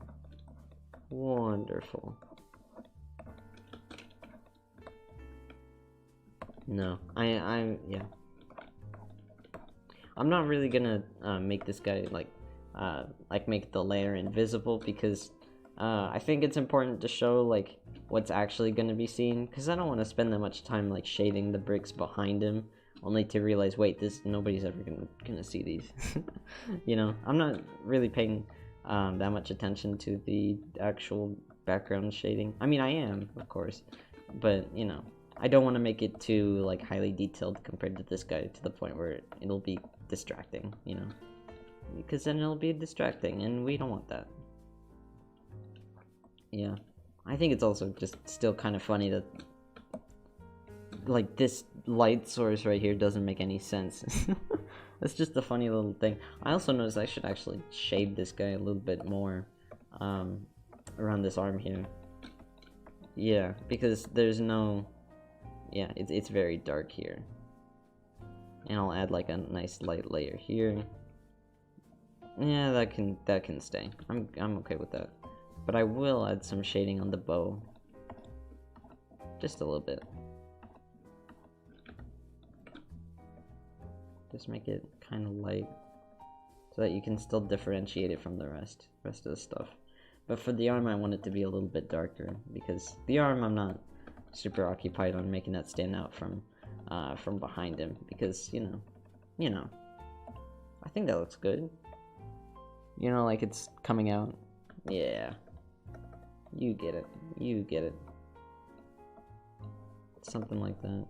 Wonderful. No, yeah. I'm not really gonna make this guy like make the layer invisible, because I think it's important to show like what's actually gonna be seen, because I don't want to spend that much time like shading the bricks behind him, only to realize, wait, nobody's ever gonna see these. You know, I'm not really paying that much attention to the actual background shading. I mean, I am, of course, but you know, I don't want to make it too like highly detailed compared to this guy, to the point where it'll be distracting, you know, because then it'll be distracting, and we don't want that. Yeah, I think it's also just still kind of funny that like this light source right here doesn't make any sense. That's just a funny little thing. I also noticed I should actually shade this guy a little bit more around this arm here. Yeah, because there's no... Yeah, it's very dark here. And I'll add like a nice light layer here. Yeah, that can stay. I'm okay with that. But I will add some shading on the bow. Just a little bit. Just make it kind of light, so that you can still differentiate it from the rest of the stuff. But for the arm, I want it to be a little bit darker, because the arm, I'm not super occupied on making that stand out from behind him, because you know, I think that looks good. You know, like it's coming out. Yeah, you get it. You get it. Something like that.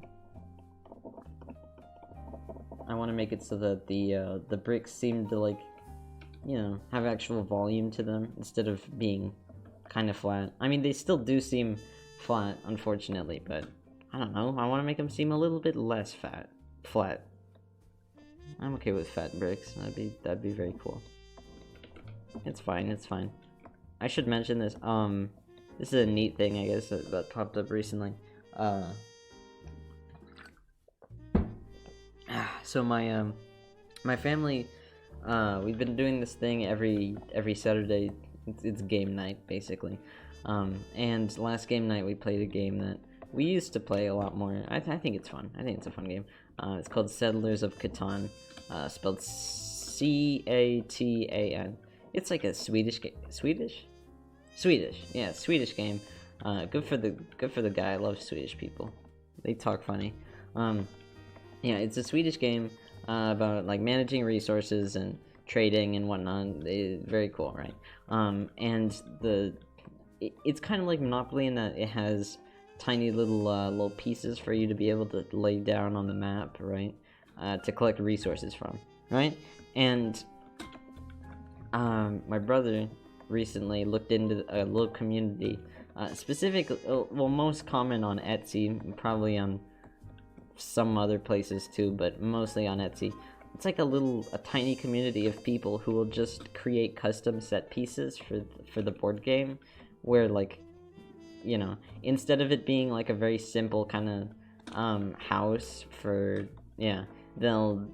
I want to make it so that the bricks seem to, like, you know, have actual volume to them instead of being kind of flat. I mean, they still do seem flat, unfortunately, but I don't know. I want to make them seem a little bit less flat. I'm okay with fat bricks. That'd be very cool. It's fine. It's fine. I should mention this. This is a neat thing, I guess, that popped up recently. So my family, we've been doing this thing every Saturday. It's game night, basically. And last game night we played a game that we used to play a lot more. I think it's fun. I think it's a fun game. It's called Settlers of Catan, spelled C-A-T-A-N. It's like a Swedish game. Swedish? Yeah, Swedish game. Good for the guy. I love Swedish people. They talk funny. Yeah, it's a Swedish game about like managing resources and trading and whatnot. Very cool, right? And it's kind of like Monopoly in that it has tiny little pieces for you to be able to lay down on the map, right? To collect resources from, right? And my brother recently looked into a little community, most common on Etsy, probably on some other places too, but mostly on Etsy. It's like a tiny community of people who will just create custom set pieces for the board game, where, like, you know, instead of it being like a very simple kind of house for, yeah, they'll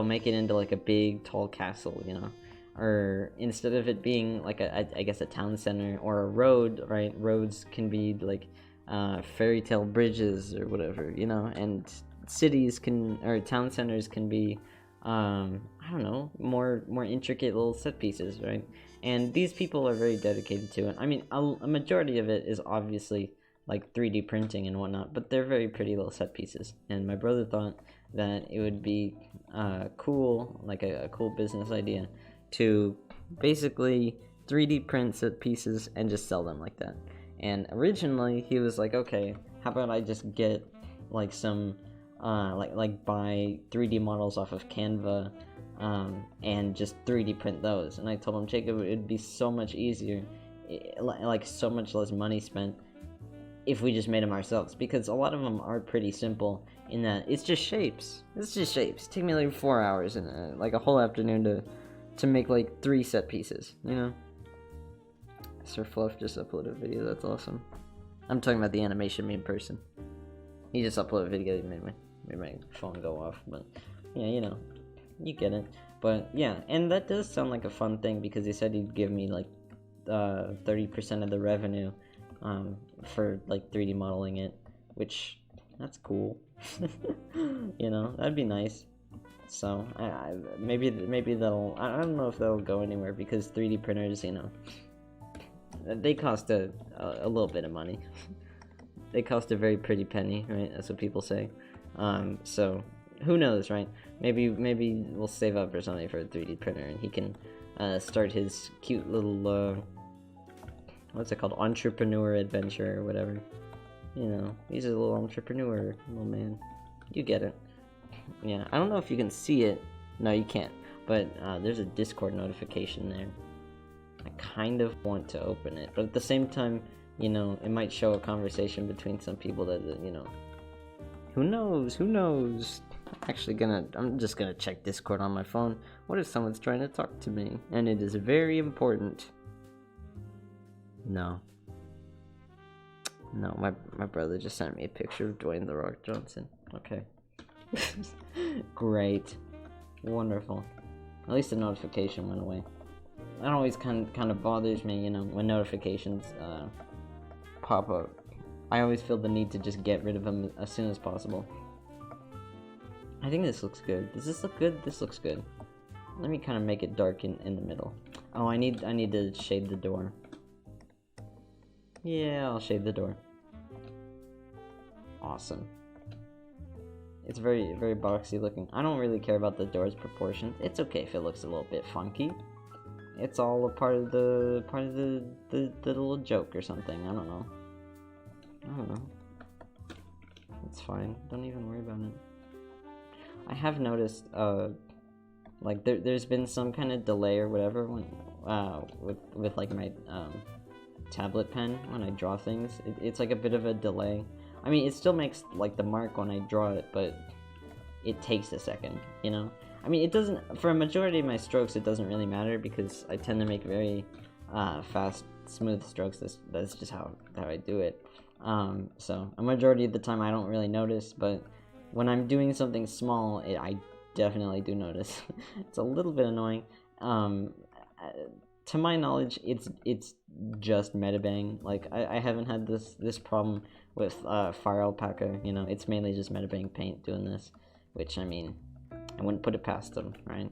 make it into like a big tall castle, you know, or instead of it being like I guess a town center or a road, right? Roads can be like fairy tale bridges or whatever, you know, and cities or town centers can be I don't know, more intricate little set pieces, right? And these people are very dedicated to it. I mean, a majority of it is obviously like 3D printing and whatnot, but they're very pretty little set pieces. And my brother thought that it would be cool, like a cool business idea, to basically 3D print set pieces and just sell them like that. And originally he was like, okay, how about I just get like some like buy 3D models off of Canva and just 3D print those. And I told him, Jacob, it'd be so much easier, like so much less money spent if we just made them ourselves, because a lot of them are pretty simple in that it's just shapes. It take me like 4 hours and like a whole afternoon to make like 3 set pieces, you know. Sir Fluff just uploaded a video. That's awesome. I'm talking about the animation meme person. He just uploaded a video that made my phone go off, but yeah, you know, you get it. But yeah, and that does sound like a fun thing, because he said he'd give me like 30% of the revenue for like 3D modeling it, which that's cool. You know, that'd be nice. So maybe that'll, I don't know if that'll go anywhere, because 3D printers, you know, they cost a little bit of money. They cost a very pretty penny, right? That's what people say. So who knows, right? Maybe we'll save up or something for a 3D printer, and he can start his cute little what's it called, entrepreneur adventure or whatever. You know, he's a little entrepreneur, little man. You get it. Yeah, I don't know if you can see it. No, you can't. But there's a Discord notification there. I kind of want to open it, but at the same time, you know, it might show a conversation between some people that, you know, who knows? I'm just gonna check Discord on my phone. What if someone's trying to talk to me? And it is very important. No. No, my brother just sent me a picture of Dwayne The Rock Johnson. Okay. Great. Wonderful. At least the notification went away. That always kind of bothers me, you know, when notifications pop up. I always feel the need to just get rid of them as soon as possible. I think this looks good. Does this look good? This looks good. Let me kind of make it dark in the middle. Oh, I need to shade the door. Yeah, I'll shade the door. Awesome. It's very boxy looking. I don't really care about the door's proportions. It's okay if it looks a little bit funky. It's all a part of the little joke or something. I don't know. It's fine. Don't even worry about it. I have noticed, like there's been some kind of delay or whatever when, with like my tablet pen when I draw things. It's like a bit of a delay. I mean, it still makes like the mark when I draw it, but it takes a second, you know? I mean, it doesn't, for a majority of my strokes, it doesn't really matter because I tend to make very fast, smooth strokes. That's just how I do it. So a majority of the time I don't really notice, but when I'm doing something small, I definitely do notice. It's a little bit annoying. To my knowledge, it's just Metabang. Like I haven't had this problem with Fire Alpaca. You know, it's mainly just Metabang Paint doing this, which I mean, I wouldn't put it past them, right?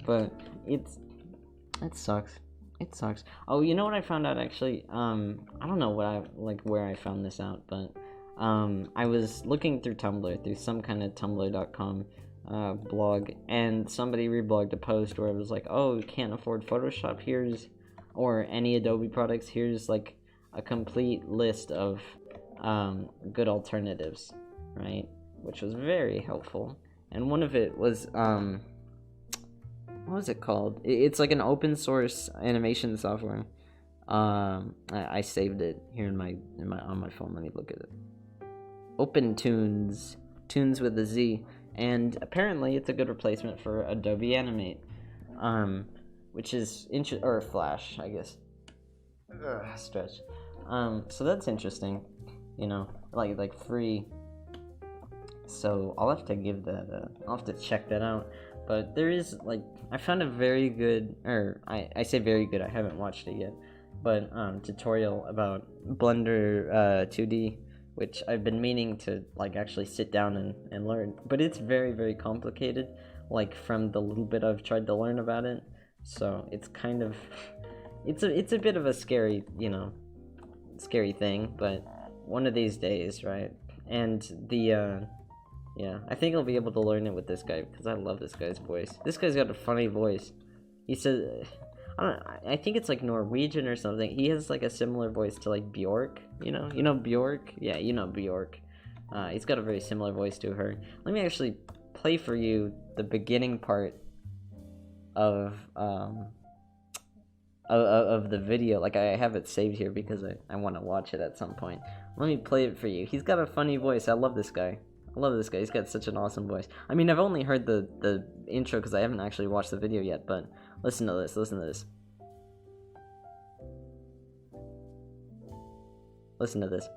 But it sucks. It sucks. Oh, you know what I found out actually? I don't know where I found this out, but I was looking through Tumblr, through some kind of tumblr.com blog, and somebody reblogged a post where it was like, oh, you can't afford Photoshop, or any Adobe products, here's like a complete list of good alternatives, right? Which was very helpful. And one of it was, what was it called? It's like an open source animation software. I saved it here on my phone. Let me look at it. OpenTunes, tunes with a Z, and apparently it's a good replacement for Adobe Animate, which is or Flash, I guess. Stretch. So that's interesting, you know, like free. So I'll have to give that. I'll have to check that out. But there is I found a very good, or I say very good. I haven't watched it yet, but tutorial about Blender 2D. Which I've been meaning to actually sit down and learn, but it's very complicated, from the little bit I've tried to learn about it. So it's kind of, it's a bit of a scary, scary thing, but one of these days, right? And yeah, I think I'll be able to learn it with this guy because I love this guy's voice. This guy's got a funny voice. He says, I think it's Norwegian or something. He has a similar voice to Bjork, you know Bjork? Yeah, you know Bjork. He's got a very similar voice to her. Let me actually play for you the beginning part of the video. I have it saved here because I want to watch it at some point. Let me play it for you. He's got a funny voice. I love this guy. He's got such an awesome voice. I mean, I've only heard the intro because I haven't actually watched the video yet, but listen to this. Listen to this. Listen to this.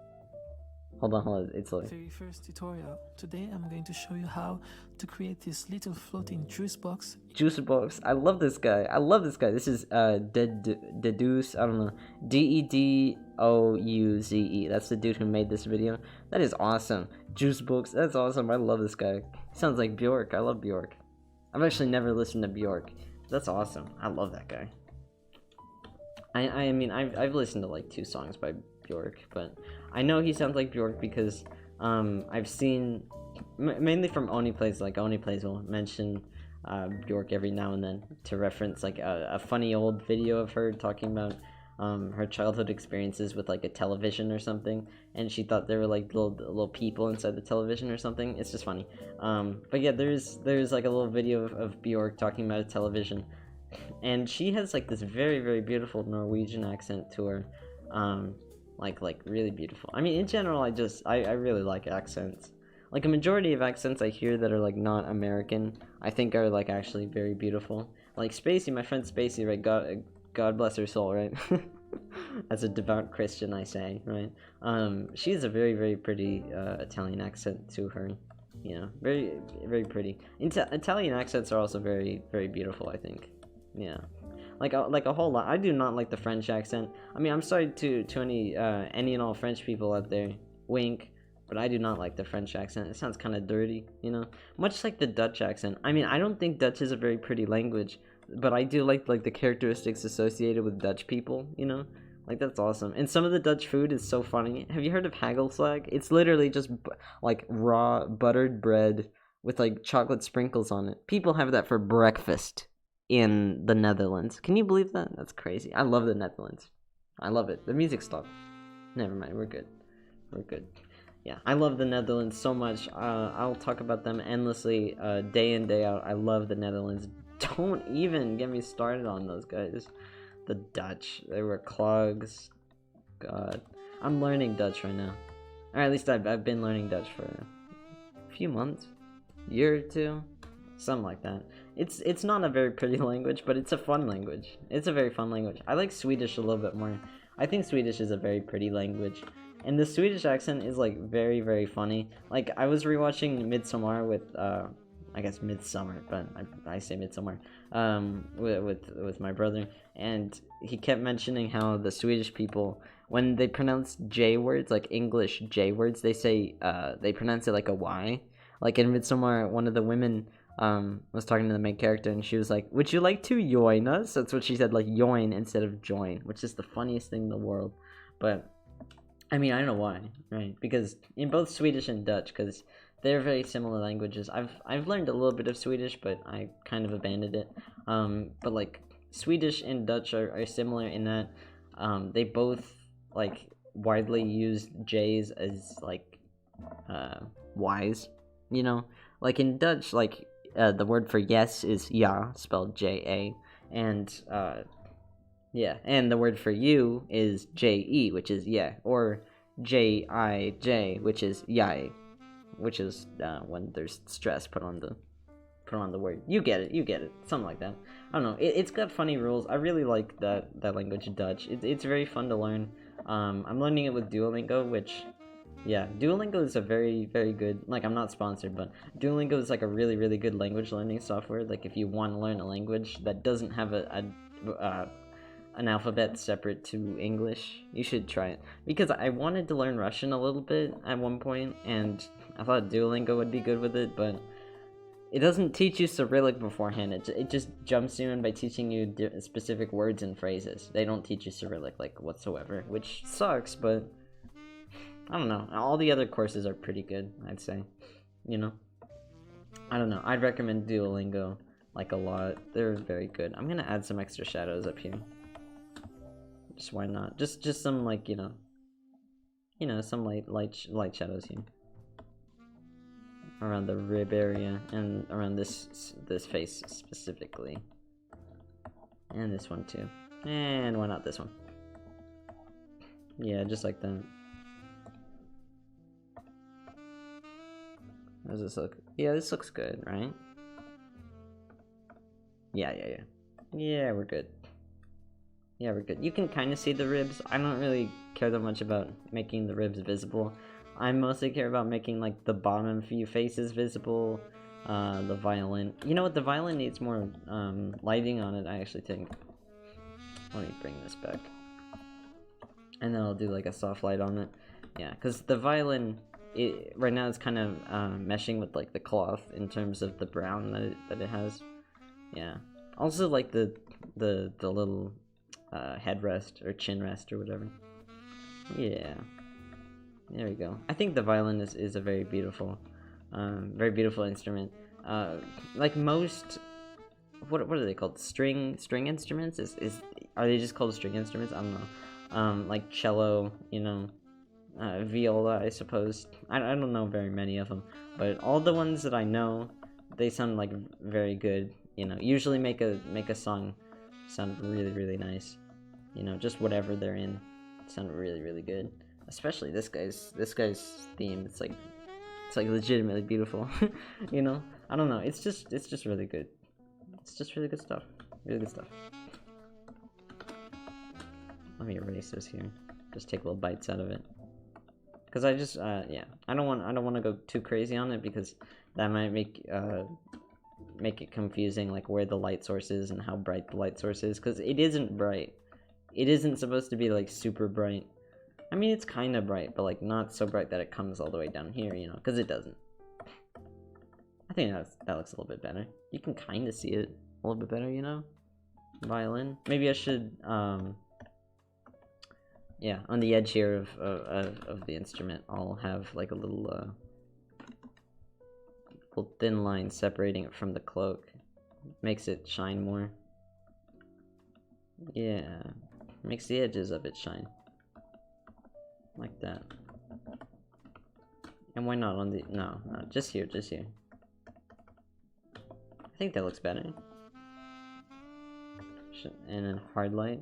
Hold on. It's like very first tutorial. Today I'm going to show you how to create this little floating juice box. Juice box. I love this guy. This is Deduce. I don't know. Deduze. That's the dude who made this video. That is awesome. Juice box. That's awesome. I love this guy. Sounds like Bjork. I love Bjork. I've actually never listened to Bjork. That's awesome. I love that guy. I mean, I've listened to 2 songs by Bjork, but I know he sounds like Bjork because I've seen mainly from Oni Plays. Oni Plays will mention Bjork every now and then to reference a funny old video of her talking about her childhood experiences with a television or something, and she thought there were little people inside the television or something. It's just funny. But yeah, there's a little video of Bjork talking about a television, and she has this very beautiful Norwegian accent to her. Really beautiful. I mean, in general, I really like accents. Like a majority of accents I hear that are like not American, I think are like actually very beautiful. Like Spacey, my friend Spacey, right? God bless her soul, right? As a devout Christian, I say, right? She has a very, very pretty Italian accent to her. You know, very, very pretty. Italian accents are also very, very beautiful, I think. Yeah, like a whole lot. I do not like the French accent. I mean, I'm sorry to any and all French people out there. Wink. But I do not like the French accent. It sounds kind of dirty, you know? Much like the Dutch accent. I mean, I don't think Dutch is a very pretty language, but I do like the characteristics associated with Dutch people, you know? Like, that's awesome. And some of the Dutch food is so funny. Have you heard of hagelslag? It's literally just, like, raw buttered bread with, like, chocolate sprinkles on it. People have that for breakfast in the Netherlands. Can you believe that? That's crazy. I love the Netherlands. I love it. The music stopped. Never mind. We're good. We're good. Yeah, I love the Netherlands so much. I'll talk about them endlessly, day in, day out. I love the Netherlands. Don't even get me started on those guys. The Dutch. They were clogs. God. I'm learning Dutch right now. Or at least I've been learning Dutch for a few months. Year or two. Something like that. It's not a very pretty language, but it's a fun language. It's a very fun language. I like Swedish a little bit more. I think Swedish is a very pretty language. And the Swedish accent is, like, very, very funny. Like, I was rewatching Midsommar with, I guess Midsummer, but I say Midsommar, with my brother. And he kept mentioning how the Swedish people, when they pronounce J words, like English J words, they say, they pronounce it like a Y. Like, in Midsommar, one of the women, was talking to the main character, and she was like, "Would you like to join us?" That's what she said, like, join instead of join, which is the funniest thing in the world. But I mean, I don't know why, right? Because in both Swedish and Dutch, because they're very similar languages. I've learned a little bit of Swedish, but I kind of abandoned it. But like Swedish and Dutch are similar in that they both like widely use J's as like Y's. You know, like in Dutch, like the word for yes is ja, spelled J-A, and yeah, and the word for you is J-E, which is yeah, or J-I-J, which is yai, which is when there's stress put on the word. You get it, something like that. I don't know. It's got funny rules. I really like that language, Dutch. It's very fun to learn. I'm learning it with Duolingo, which, yeah, Duolingo is a very, very good, like, I'm not sponsored, but Duolingo is like a really, really good language learning software. Like, if you want to learn a language that doesn't have an alphabet separate to English, you should try it. Because I wanted to learn Russian a little bit at one point, and I thought Duolingo would be good with it, but it doesn't teach you Cyrillic beforehand. It just jumps you in by teaching you specific words and phrases. They don't teach you Cyrillic, like, whatsoever, which sucks, but I don't know. All the other courses are pretty good, I'd say. You know? I don't know. I'd recommend Duolingo, like, a lot. They're very good. I'm gonna add some extra shadows up here. Just why not? Just some, like, you know, some light shadows here around the rib area and around this face specifically, and this one too, and why not this one? Yeah, just like that. How does this look? Yeah, this looks good, right? Yeah, we're good. Yeah, we're good. You can kind of see the ribs. I don't really care that much about making the ribs visible. I mostly care about making, like, the bottom few faces visible, the violin. You know what? The violin needs more lighting on it, I actually think. Let me bring this back. And then I'll do, like, a soft light on it. Yeah, because the violin, right now it's kind of meshing with, like, the cloth in terms of the brown that it has. Yeah. Also, like, the little headrest or chin rest or whatever. Yeah. There we go. I think the violin is a very beautiful instrument. Like most, what are they called? String instruments? Are they just called string instruments? I don't know. Like cello, you know, viola, I suppose. I don't know very many of them, but all the ones that I know, they sound like very good. You know, usually make a song sound really, really nice. You know, just whatever they're in, sound really, really good. Especially this guy's theme. It's It's like legitimately beautiful. You know? I don't know. It's just really good. It's just really good stuff. Really good stuff. Let me erase this here. Just take little bites out of it. Cause I just yeah. I don't want to go too crazy on it because that might make it confusing, like where the light source is and how bright the light source is. Cause it isn't bright. It isn't supposed to be like super bright. I mean, it's kind of bright, but like not so bright that it comes all the way down here, you know, because it doesn't. I think that looks a little bit better. You can kind of see it a little bit better, you know. Violin. Maybe I should, yeah, on the edge here of the instrument, I'll have like a little thin line separating it from the cloak. Makes it shine more. Yeah, makes the edges of it shine. Like that. And why not on the... No, just here, just here. I think that looks better. And then hard light.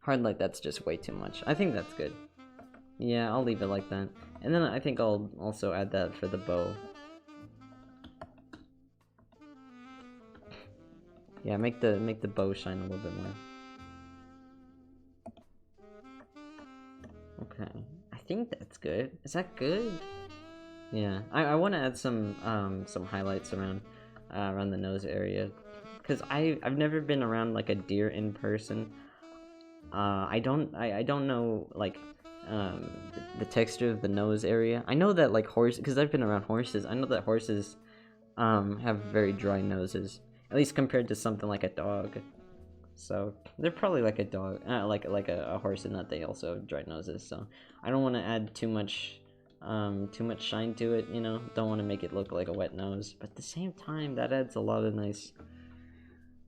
Hard light, that's just way too much. I think that's good. Yeah, I'll leave it like that. And then I think I'll also add that for the bow. Yeah, make the bow shine a little bit more. Okay. I think that's good. Is that good? Yeah. I want to add some highlights around the nose area, because I've never been around like a deer in person. I don't know like the texture of the nose area. I know that like because I've been around horses. I know that horses have very dry noses, at least compared to something like a dog. So they're probably like a dog, like a horse, in that they also have dry noses. So I don't want to add too much shine to it, you know. Don't want to make it look like a wet nose, but at the same time, that adds a lot of nice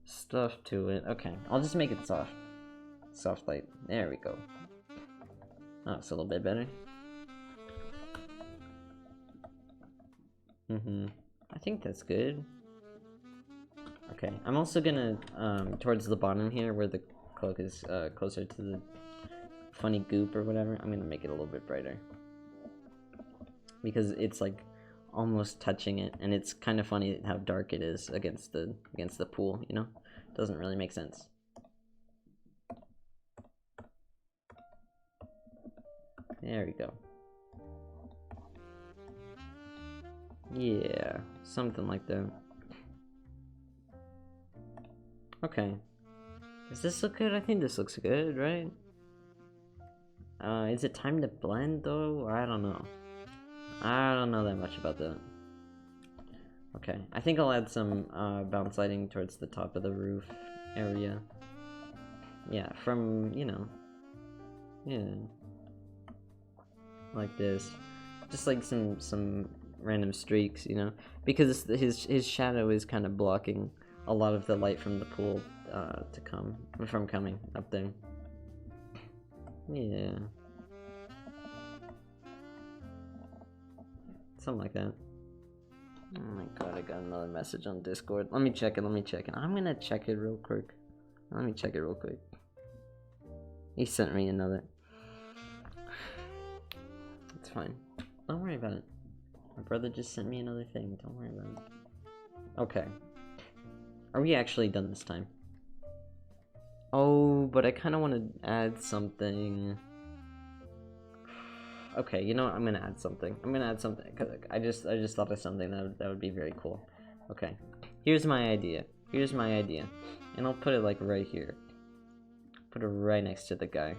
stuff to it. Okay, I'll just make it soft light. There we go. Oh, it's a little bit better. I think that's good. Okay, I'm also gonna, towards the bottom here, where the cloak is closer to the funny goop or whatever, I'm gonna make it a little bit brighter. Because it's like almost touching it, and it's kind of funny how dark it is against the pool, you know? Doesn't really make sense. There we go. Yeah, something like that. Okay. Does this look good? I think this looks good, right? Is it time to blend though? Or I don't know. I don't know that much about that. Okay, I think I'll add some bounce lighting towards the top of the roof area. Yeah, from, you know, yeah, like this. Just like some random streaks, you know, because his shadow is kind of blocking a lot of the light from the pool from coming up there. Yeah, something like that. Oh my god, I got another message on Discord. Let me check it. I'm gonna check it real quick. He sent me another. It's fine. Don't worry about it. My brother just sent me another thing. Don't worry about it. Okay. Are we actually done this time? Oh, but I kind of want to add something. Okay, you know what? I'm gonna add something. Cause I just thought of something that would be very cool. Okay, here's my idea. And I'll put it like right here. Put it right next to the guy.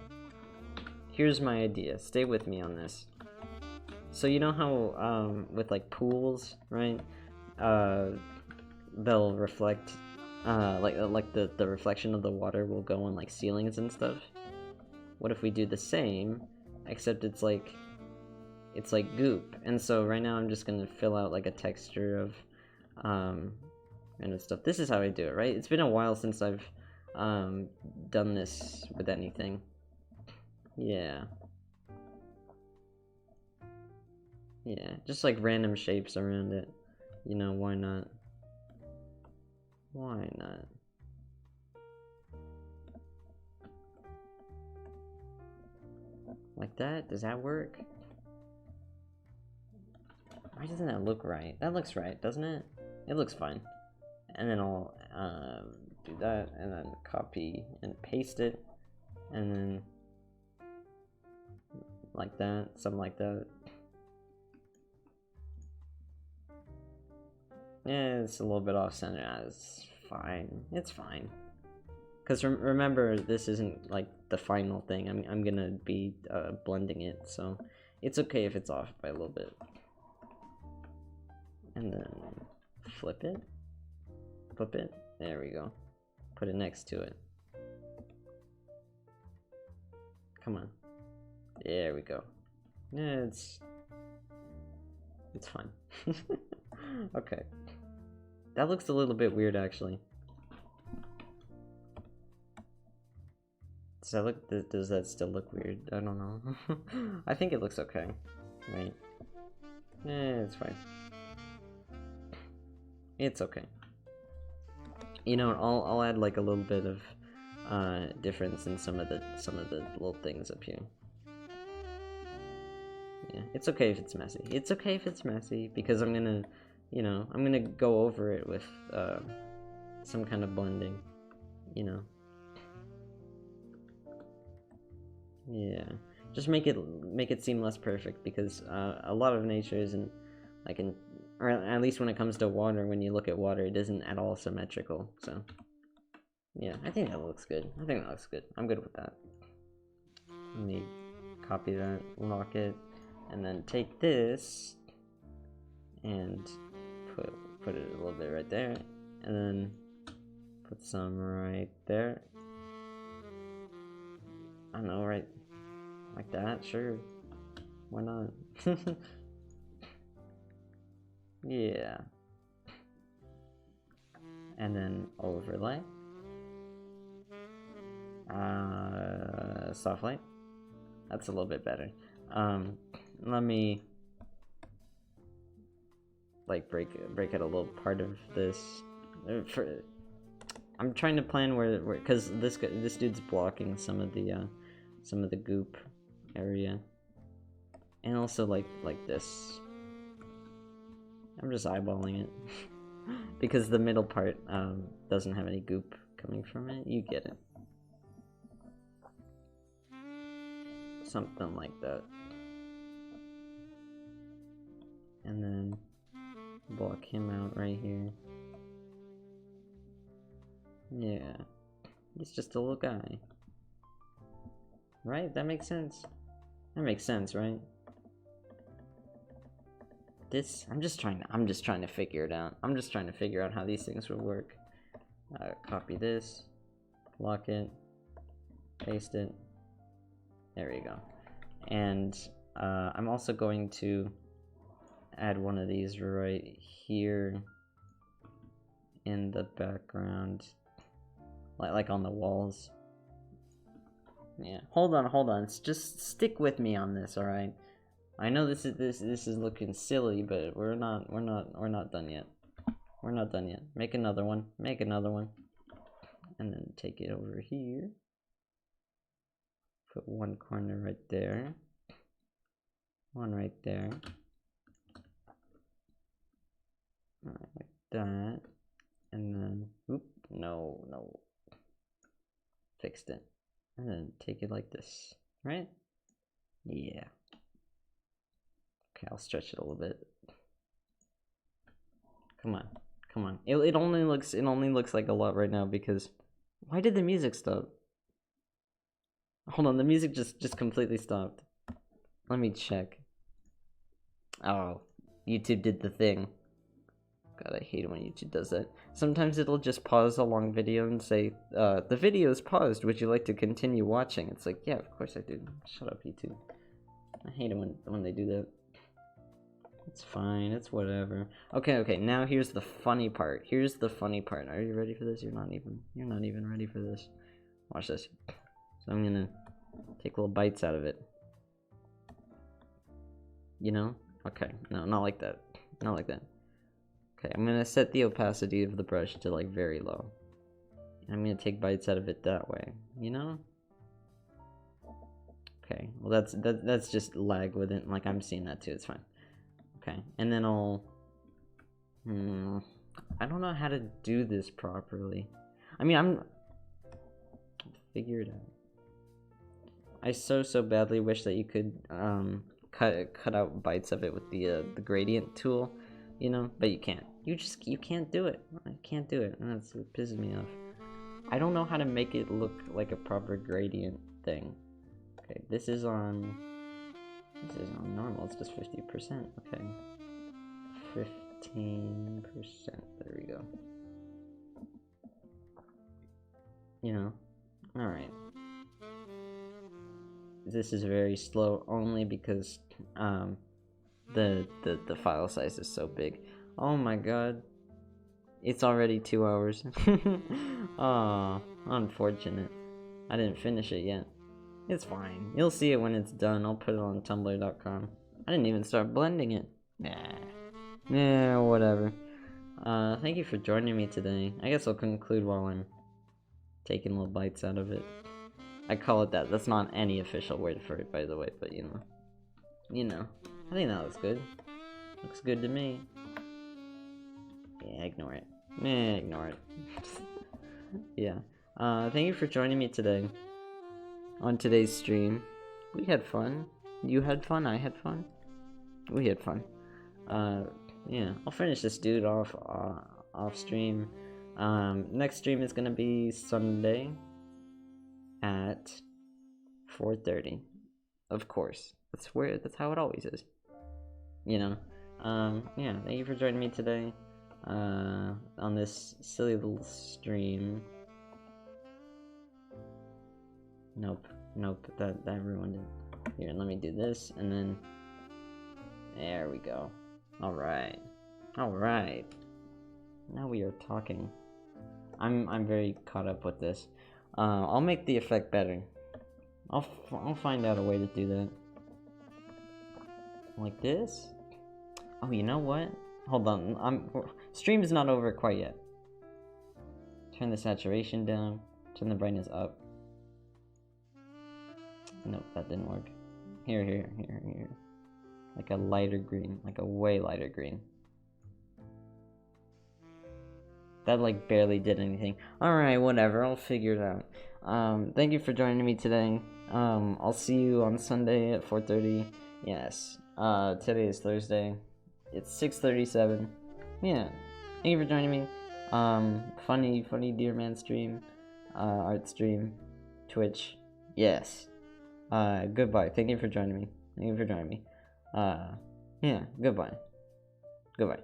Here's my idea. Stay with me on this. So you know how with like pools, right? They'll reflect, like the reflection of the water will go on like ceilings and stuff. What if we do the same, except it's like goop? And so right now I'm just gonna fill out like a texture of random stuff. This is how I do it, right? It's been a while since I've done this with anything. Yeah, just like random shapes around it, you know. Why not? Like that? Does that work? Why doesn't that look right? That looks right, doesn't it? It looks fine. And then I'll do that, and then copy and paste it, and then like that, something like that. Yeah, it's a little bit off center. It's fine. It's fine. Because remember, this isn't like the final thing. I'm gonna be blending it, so it's okay if it's off by a little bit. And then flip it. Flip it. There we go. Put it next to it. Come on. There we go. Yeah, it's fine. Okay. That looks a little bit weird, actually. Does that look? Does that still look weird? I don't know. I think it looks okay. Right? Yeah, it's fine. It's okay. You know, I'll add like a little bit of difference in some of the little things up here. Yeah, it's okay if it's messy. It's okay if it's messy because I'm gonna, you know, I'm gonna go over it with some kind of blending. You know. Yeah, just make it seem less perfect because a lot of nature isn't like or at least when it comes to water, when you look at water, it isn't at all symmetrical. So yeah, I think that looks good. I think that looks good. I'm good with that. Let me copy that, lock it, and then take this and put it a little bit right there, and then put some right there. I don't know, right like that, sure. Why not? Yeah. And then overlay. Soft light. That's a little bit better. Let me like break out a little part of this. I'm trying to plan where because this dude's blocking some of the goop area, and also like this. I'm just eyeballing it because the middle part doesn't have any goop coming from it. You get it. Something like that. And then block him out right here. Yeah. He's just a little guy. Right? That makes sense. That makes sense, right? This, I'm just trying to figure it out. I'm just trying to figure out how these things would work. Copy this, lock it, paste it. There you go. And I'm also going to add one of these right here in the background, like on the walls. Yeah. Hold on. Just stick with me on this, all right? I know this is looking silly, but we're not done yet. We're not done yet. Make another one. Make another one. And then take it over here. Put one corner right there. One right there. Alright, like that. And then, oop, no. Fixed it. And then take it like this, right? Yeah. Okay, I'll stretch it a little bit. Come on. It only looks like a lot right now because why did the music stop? Hold on, the music just completely stopped. Let me check. Oh, YouTube did the thing. God, I hate it when YouTube does that. Sometimes it'll just pause a long video and say, the video is paused, would you like to continue watching? It's like, yeah, of course I do. Shut up, YouTube. I hate it when they do that. It's fine, it's whatever. Okay, now here's the funny part. Are you ready for this? You're not even ready for this. Watch this. So I'm gonna take little bites out of it. You know? Okay, no, not like that. Not like that. Okay, I'm gonna set the opacity of the brush to like very low. And I'm gonna take bites out of it that way. You know? Okay, well that's just lag with it. Like I'm seeing that too. It's fine. Okay, and then I'll... I don't know how to do this properly. I mean, I'll figure it out. I so badly wish that you could cut out bites of it with the gradient tool, you know, but you can't. You can't do it. I can't do it. It pisses me off. I don't know how to make it look like a proper gradient thing. Okay, this is on normal. It's just 50%. Okay, 15%. There we go. You know, all right. This is very slow only because the file size is so big. Oh my god, it's already 2 hours. Aw, unfortunate. I didn't finish it yet. It's fine. You'll see it when it's done. I'll put it on tumblr.com. I didn't even start blending it. Nah, whatever. Thank you for joining me today. I guess I'll conclude while I'm taking little bites out of it. I call it that. That's not any official word for it, by the way, but you know. I think that looks good. Looks good to me. Yeah, ignore it. Ignore it. Yeah. Thank you for joining me today on today's stream. We had fun. You had fun. I had fun. We had fun. Yeah. I'll finish this dude off stream. Next stream is gonna be Sunday at 4:30. Of course. That's how it always is. You know. Yeah, thank you for joining me today on this silly little stream. Nope, that ruined it. Here, let me do this, and then there we go. Alright. Now we are talking. I'm very caught up with this. I'll make the effect better. I'll find out a way to do that. Like this? Oh, you know what? Hold on. Stream is not over quite yet. Turn the saturation down. Turn the brightness up. Nope, that didn't work. Here. Like a lighter green. Like a way lighter green. That like barely did anything. Alright, whatever. I'll figure it out. Thank you for joining me today. I'll see you on Sunday at 4:30. Yes. Today is Thursday. It's 6:37. Yeah. Thank you for joining me. Funny Deer Man stream. Art stream. Twitch. Yes. Goodbye. Thank you for joining me. Yeah, goodbye. Goodbye.